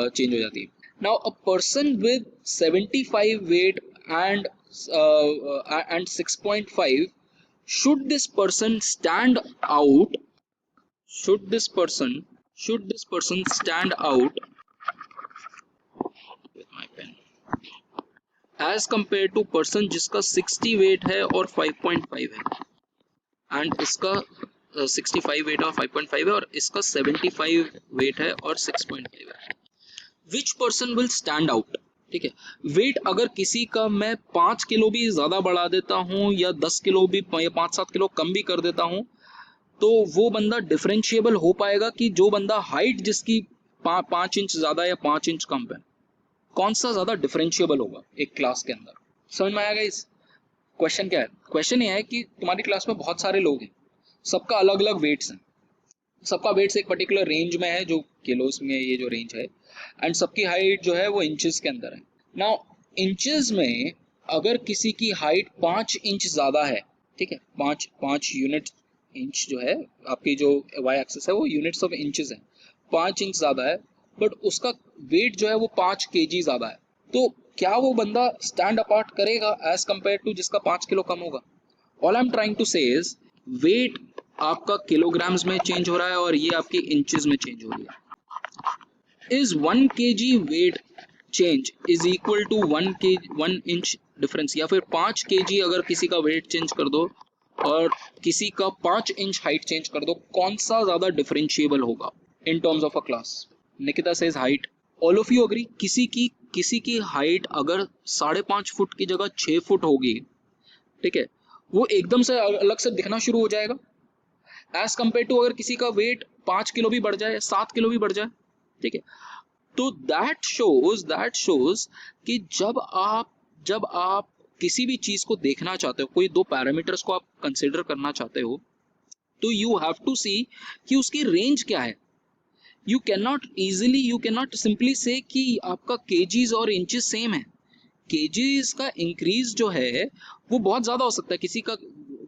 चेंज हो जाती है। Now a person with 75 weight and 6.5, should this person stand out with my pen as compared to person जिसका 60 वेट है और 5.5 है, एंड इसका 65 वेट और 5.5 है, और इसका 75 वेट है और 6.5 है। Which person will stand out? ठीक है, वेट अगर किसी का मैं 5 किलो भी ज्यादा बढ़ा देता हूँ या 10 किलो भी या 5-7 किलो कम भी कर देता हूँ, तो वो बंदा डिफरेंशिएबल हो पाएगा कि जो बंदा हाइट जिसकी 5 इंच ज्यादा या 5 इंच कम है, कौन सा ज्यादा डिफरेंशिएबल होगा एक क्लास के अंदर? समझ में आएगा? इस क्वेश्चन क्या है? क्वेश्चन ये है कि तुम्हारी क्लास में बहुत सारे लोग हैं, सबका अलग अलग वेट्स हैं, सबका वेट्स एक पर्टिकुलर रेंज में है जो किलोस में ये जो रेंज है, एंड सबकी हाइट जो है वो इंचेस के अंदर है। नाउ इंचेस में अगर किसी की हाइट 5 इंच ज्यादा है, ठीक है, 5 यूनिट इंच जो है, आपकी जो वाई एक्सिस है वो यूनिट्स ऑफ इंचेस है, 5 इंच ज्यादा है, बट उसका वेट जो है वो 5 केजी ज्यादा है, तो क्या वो बंदा स्टैंड अपार्ट करेगा एज कंपेयर टू जिसका 5 किलो कम होगा? All I am trying to say is weight आपका किलोग्राम्स में चेंज हो रहा है और ये आपकी इंचेस में चेंज हो रही है। Is 1 kg weight change is equal to 1 inch difference, या फिर 5 kg अगर किसी का वेट चेंज कर दो और किसी का 5 इंच हाइट चेंज कर दो, कौन सा ज्यादा डिफरेंशिएबल होगा इन terms of a class? Nikita says height. All of you agree? किसी की हाइट अगर 5.5 फुट की जगह 6 फुट होगी, ठीक है, वो एकदम से अलग से दिखना शुरू हो जाएगा एज कंपेयर टू अगर किसी का वेट 5 किलो भी बढ़ जाए, 7 किलो भी बढ़ जाए, ठीक है। तो दैट शोज कि जब आप किसी भी चीज को देखना चाहते हो, कोई दो पैरामीटर्स को आप कंसिडर करना चाहते हो, तो यू हैव टू सी कि उसकी रेंज क्या है। यू कैन नॉट सिंपली से कि आपका केजीज और इंचेस सेम है। केजीज का इंक्रीज जो है वो बहुत ज्यादा हो सकता है। किसी का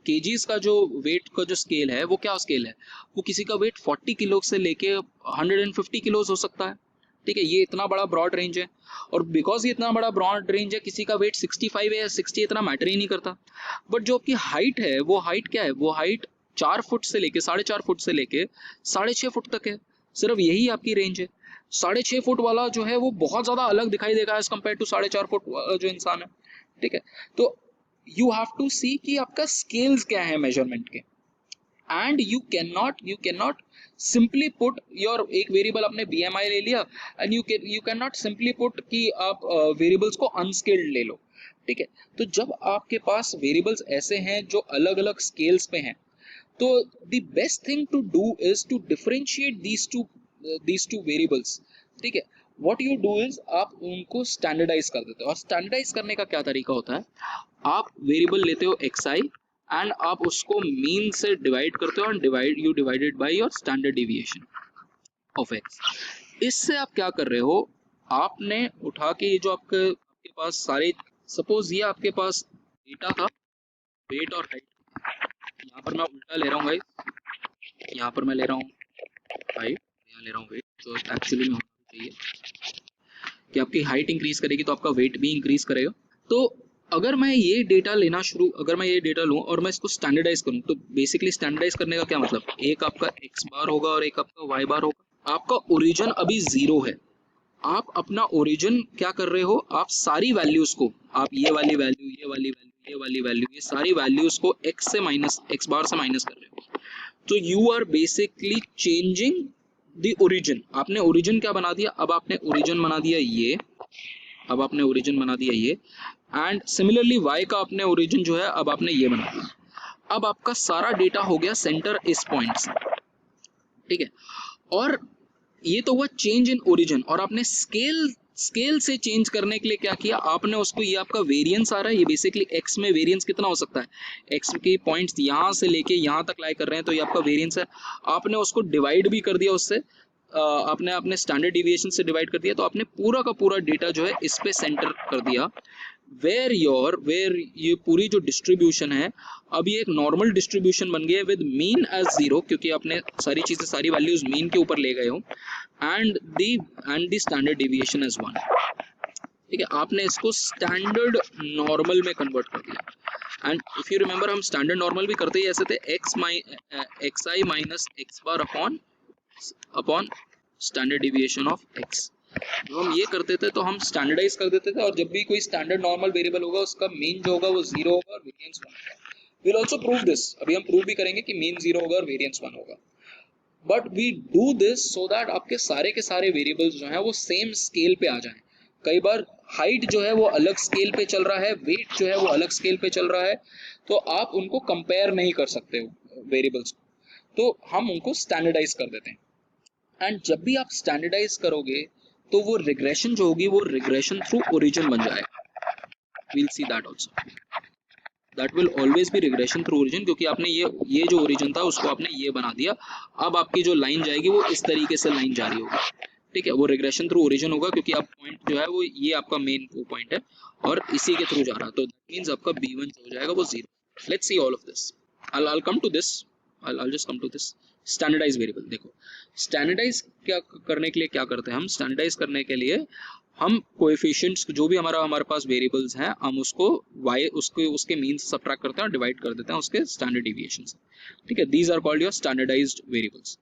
केजीज का जो वेट का जो स्केल है वो क्या स्केल है, वो किसी का वेट 40 किलो से लेके 150 किलोज हो सकता है, ठीक है। ये इतना बड़ा ब्रॉड रेंज है, और बिकॉज ये इतना बड़ा ब्रॉड रेंज है, किसी का वेट 65 है या 60 इतना मैटर ही नहीं करता। बट जो आपकी हाइट है, वो हाइट क्या है, वो हाइट 4 फुट से लेके 4.5 फुट से लेके 6.5 फुट तक है, सिर्फ यही आपकी रेंज है। 6.5 फुट वाला जो है वो बहुत ज्यादा अलग दिखाई देगा एज कम्पेयर टू 4.5 फुट जो इंसान है, ठीक है। तो यू हैव टू सी कि आपका स्केल्स क्या है मेजरमेंट के, and you can not simply put your एक वेरिएबल आपने BMI ले लिया, and you can not simply put कि आप वेरिएबल्स को अनस्केल्ड ले लो, ठीक है। तो जब आपके पास वेरिएबल्स ऐसे हैं जो अलग अलग स्केल्स पे हैं, तो the best thing to do is to differentiate these two variables, ठीक है। व्हाट यू डू इज आप उनको स्टैंडर्डाइज कर देते हो, और स्टैंडर्डाइज करने का क्या तरीका होता है, आप वेरिएबल लेते हो xi एंड आप उसको मीन से डिवाइड करते हो, and you divided by your standard deviation of x। इससे आप क्या कर रहे हो, आपने उठा के ये जो आपके पास सारे, सपोज ये आपके पास डेटा था, वेट और हाइट, यहाँ पर मैं उल्टा ले रहा हूँ गाइस, यहाँ पर मैं ले रहा हूँ हाइट, यहाँ ले रहा हूँ वेट, तो एक्चुअली में होना चाहिए कि आपकी हाइट इंक्रीज करेगी तो आपका वेट भी इंक्रीज करेगा। तो अगर मैं ये डेटा लूँ और मैं इसको स्टैंडर्डाइज करूँ, तो बेसिकली स्टैंडर्डाइज करने का क्या मतलब, एक आपका x बार होगा और एक आपका y बार होगा। आपका ओरिजिन अभी 0 है, आप अपना ओरिजिन क्या कर रहे हो, आप सारी वैल्यूज को, आप ये वाली वैल्यू, ये वाली वैल्यू, ये वाली वैल्यू, ये सारी वैल्यूज को x बार से माइनस कर रहे हो। तो you are basically changing the origin. आपने ओरिजिन क्या बना दिया, अब आपने ओरिजिन बना दिया ये, एंड सिमिलरली y का आपने ओरिजिन जो है अब आपने ये बना दिया। अब आपका सारा डेटा हो गया सेंटर इस पॉइंट से, ठीक है। और ये तो हुआ चेंज इन ओरिजिन, और आपने स्केल से चेंज करने के लिए क्या किया, आपने उसको, ये आपका वेरिएंस आ रहा है, ये बेसिकली x में वेरिएंस कितना हो सकता है, x के पॉइंट्स यहाँ से लेके यहाँ तक लाई कर रहे हैं, तो ये आपका वेरिएंस है। आपने उसको डिवाइड भी कर दिया उससे, आपने अपने स्टैंडर्ड डिविएशन से डिवाइड कर दिया, तो आपने पूरा का पूरा डेटा जो है इस पे सेंटर कर दिया, वेयर ये पूरी जो डिस्ट्रीब्यूशन है अब ये एक नॉर्मल डिस्ट्रीब्यूशन बन गई है विद मीन एज 0, क्योंकि आपने सारी वैल्यूज मीन के ऊपर ले गए हो, and the standard deviation as 1, ठीक है। आपने इसको स्टैंडर्ड नॉर्मल में कन्वर्ट कर दिया, एंड इफ यू रिमेंबर हम स्टैंडर्ड नॉर्मल भी करते ही ऐसे थे, xi minus x bar upon standard deviation of x। जब हम ये करते थे तो हम स्टैंडर्डाइज कर देते थे, और जब भी कोई स्टैंडर्ड नॉर्मल वेरिएबल होगा उसका मीन जो होगा वो 0 होगा और वेरिएंस 1 होगा। We'll also prove this, अभी हम प्रूव भी करेंगे कि मीन 0 होगा और वेरिएंस 1 होगा. But we do this so that आपके सारे के सारे वेरिएबल्स जो हैं वो सेम स्केल पे आ जाएं. कई बार हाइट जो है वो अलग स्केल पे चल रहा है, वेट जो है वो अलग स्केल पे चल रहा है, तो आप उनको कंपेयर नहीं कर सकते हो वेरिएबल्स को, तो हम उनको स्टैंडर्डाइज कर देते हैं. एंड जब भी आप स्टैंडर्डाइज करोगे तो वो रिग्रेशन जो होगी वो रिग्रेशन थ्रू ओरिजिन बन जाएगा. We'll see that also. That will always be regression through origin, क्योंकि आपने ये जो ओरिजिन था उसको आपने ये बना दिया. अब आपकी जो लाइन जाएगी वो इस तरीके से लाइन जा रही होगी. ठीक है, वो रिग्रेशन थ्रू ओरिजिन होगा क्योंकि आप पॉइंट जो है वो ये आपका मेन वो पॉइंट है और इसी के थ्रू जा रहा है, तो दैट मींस आपका b1 जो हो जाएगा वो 0. Let's see all of this. I'll come to this. I'll just come to this. Standardize variable. देखो स्टैंडर्डाइज क्या करने के लिए क्या करते हैं हम, स्टैंडर्डाइज करने के लिए हम कोएफिशिएंट्स जो भी हमारे पास वेरिएबल्स हैं हम उसको y उसके मीन से सबट्रैक्ट करते हैं और डिवाइड कर देते हैं उसके स्टैंडर्ड डिविएशन से. ठीक है, these are called your standardized variables.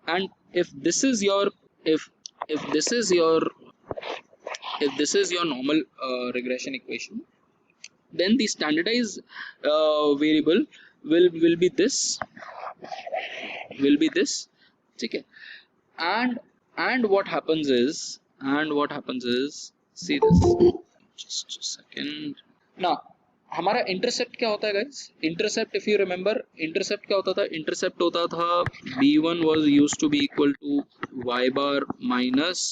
And if this is your if this is your normal regression equation, then the standardized variable will be this. ठीक है. and what happens is see this, just a second. now हमारा intercept क्या होता है guys? Intercept if you remember, intercept क्या होता था? Intercept होता था b1 was used to be equal to y bar minus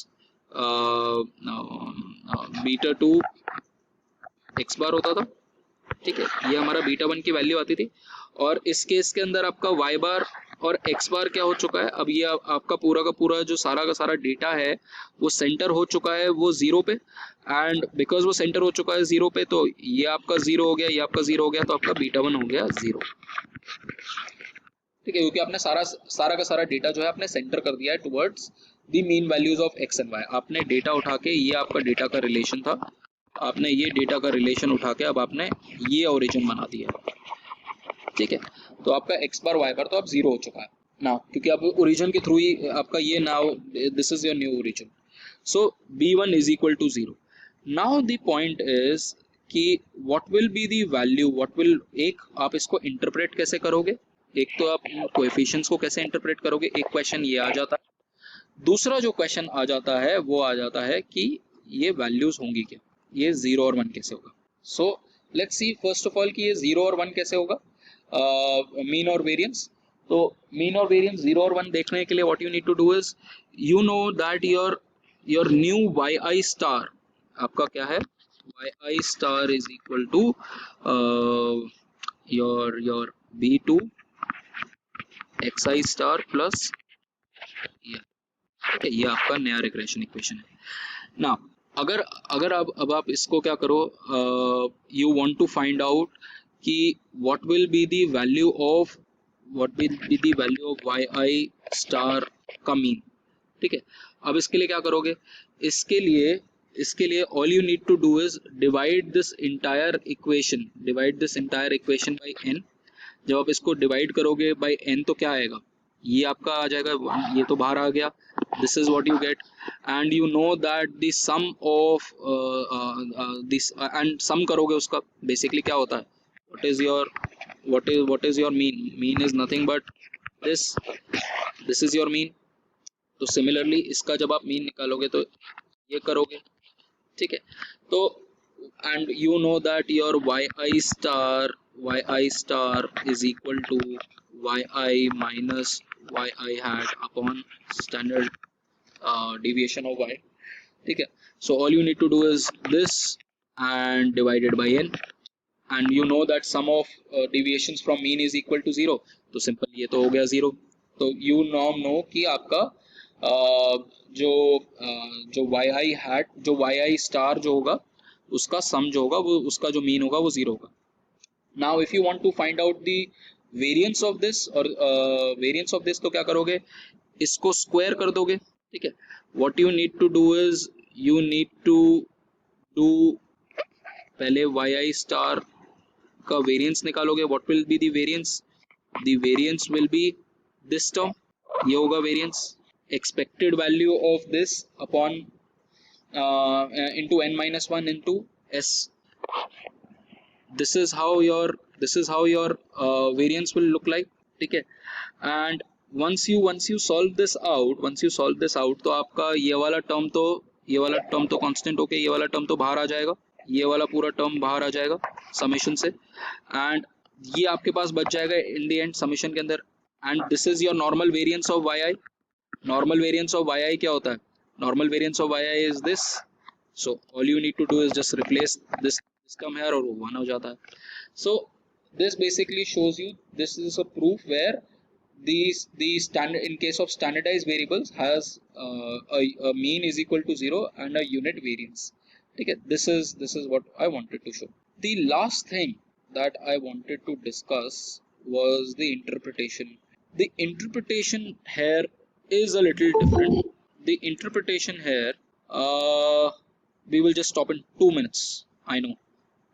beta 2 x bar होता था. ठीक है, ये हमारा बीटा 1 की वैल्यू आती थी. और इस केस के अंदर आपका y बार और x बार क्या हो चुका है? अब ये आपका पूरा का पूरा जो सारा का सारा डेटा है वो सेंटर हो चुका है वो 0 पे. एंड बिकॉज वो सेंटर हो चुका है 0 पे तो ये आपका 0 हो गया, ये आपका 0 हो गया, तो आपका बीटा 1 हो गया 0. ठीक है, क्योंकि आपने सारा का सारा डेटा जो है आपने सेंटर कर दिया है towards the mean values of x and y. आपने डेटा उठा के, ये आपका डेटा का रिलेशन था, आपने ये डेटा का रिलेशन उठा के अब आपने ये ओरिजिन बना दिया. ठीक है, तो आपका x बार y बार तो अब 0 हो चुका है ना, क्योंकि अब ओरिजिन के थ्रू ही आपका ये now this is your new origin. So b1 is equal to 0. Now the point is कि what will be the value, what will, एक आप इसको इंटरप्रेट कैसे करोगे, एक तो आप कोएफिशिएंट्स को कैसे इंटरप्रेट करोगे, एक क्वेश्चन ये आ जाता है. दूसरा जो क्वेश्चन आ जाता है वो आ जाता है कि ये वैल्यूज होंगी क्या, ये 0 और 1 कैसे होगा. So let's see first of all कि ये 0 और 1 कैसे होगा, मीन और वेरिएंस. तो मीन और वेरिएंस 0 और 1 देखने के लिए what you need to do is, you know that your new yi star आपका क्या है, yi star is equal to your b2 xi star plus ये. ठीक है, ये आपका नया रिग्रेशन इक्वेशन है. ना अगर अब आप इसको क्या करो, you want to find out कि what will be the value of yi star का मीन. ठीक है, अब इसके लिए क्या करोगे, इसके लिए all you need to do is divide this entire equation by n. जब आप इसको डिवाइड करोगे बाय n तो क्या आएगा, ये आपका आ जाएगा 1, ये तो बाहर आ गया, this is what you get. and you know that the sum of this and sum करोगे उसका basically क्या होता है, what is your mean is nothing but this is your mean. तो similarly इसका जब आप मीन निकालोगे तो ये करोगे. ठीक है, तो and you know that your yi star is equal to yi minus yi hat upon standard deviation of y. ठीक है, so all you need to do is this and divided by n, and you know that sum of deviations from mean is equal to 0. तो simple ये तो हो गया 0. तो you now know कि आपका जो yi hat जो yi स्टार जो होगा उसका सम जो होगा वो उसका जो मीन होगा वो 0 होगा. now if you want to find out the variance of this और variance of this तो क्या करोगे, इसको स्क्वायर कर दोगे. ठीक है, what you need to do is you need to do पहले yi स्टार का वेरिएंस निकालोगे. what will be the variance will be this term, ये होगा variance, expected value of this upon into n minus 1 into s. this is how your variance will look like, ठीक है. And once you solve this out तो आपका ये वाला term तो constant होके ये वाला टर्म तो बाहर आ जाएगा, ये वाला पूरा टर्म बाहर आ जाएगा समेशन से, एंड ये आपके पास बच जाएगा इन द एंड समेशन के अंदर. And this is your normal variance of Y I. Normal variance of Y I क्या होता है? Normal variance of Y I is this. So all you need to do is just replace this term here और वो 1 हो जाता है. So this basically shows you, this is a proof where the standard, in case of standardized variables, has a mean is equal to 0 and a unit variance. Okay, this is what I wanted to show. The last thing that I wanted to discuss was the interpretation. The interpretation here is a little different. The interpretation here, we will just stop in 2 minutes. I know,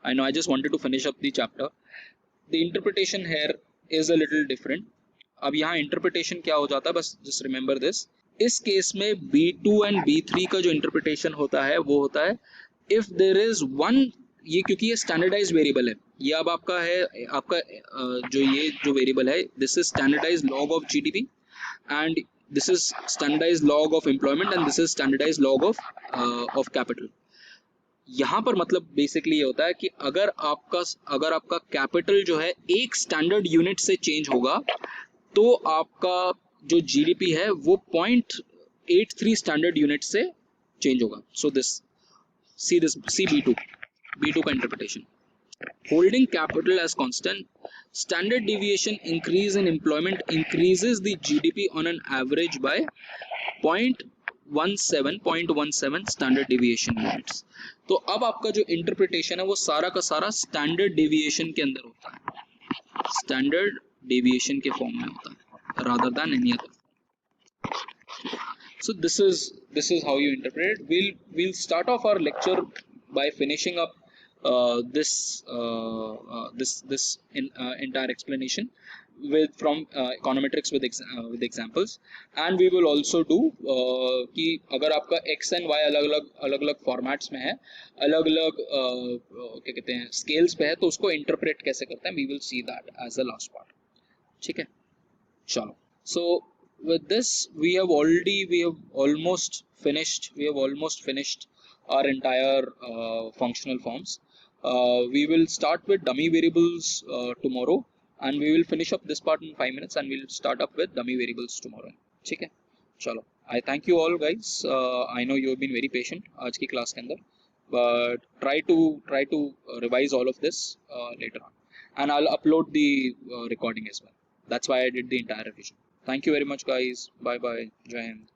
I just wanted to finish up the chapter. The interpretation here is a little different. अब यहाँ interpretation क्या हो जाता है, बस just remember this. इस case में B2 and B3 का जो interpretation होता है वो होता है if there is one, ये क्योंकि ये standardized variable है, ये अब आपका है, आपका जो variable है, this is standardized log of GDP and this is standardized log of employment and this is standardized log of capital. यहाँ पर मतलब बेसिकली ये होता है कि अगर आपका कैपिटल जो है एक स्टैंडर्ड यूनिट से चेंज होगा तो आपका जो जीडीपी है वो 0.83 स्टैंडर्ड यूनिट से चेंज होगा. सो सी B2 का interpretation. Holding capital as constant, standard deviation increase in employment increases the GDP on an average by 0.17 standard deviation units. तो अब आपका जो इंटरप्रिटेशन है वो सारा का सारा स्टैंडर्ड डेविएशन के अंदर होता है, स्टैंडर्ड डेविएशन के फॉर्म में होता है rather than any other. So this is how you interpret it. We'll start off our lecture by finishing up this entire explanation from econometrics with examples, and we will also do कि अगर आपका x and y अलग अलग formats में है, अलग अलग क्या कहते हैं स्केल्स पे है, तो उसको इंटरप्रेट कैसे करते हैं, we will see that as the last part. ठीक है, चलो. So with this we have almost finished our entire functional forms. We will start with dummy variables tomorrow, and we will finish up this part in 5 minutes, and we'll start up with dummy variables tomorrow. ठीक है, चलो. I thank you all guys. I know you have been very patient आज की class के अंदर, but try to revise all of this later on, and I'll upload the recording as well. That's why I did the entire revision. Thank you very much guys. Bye bye. Jai Hind.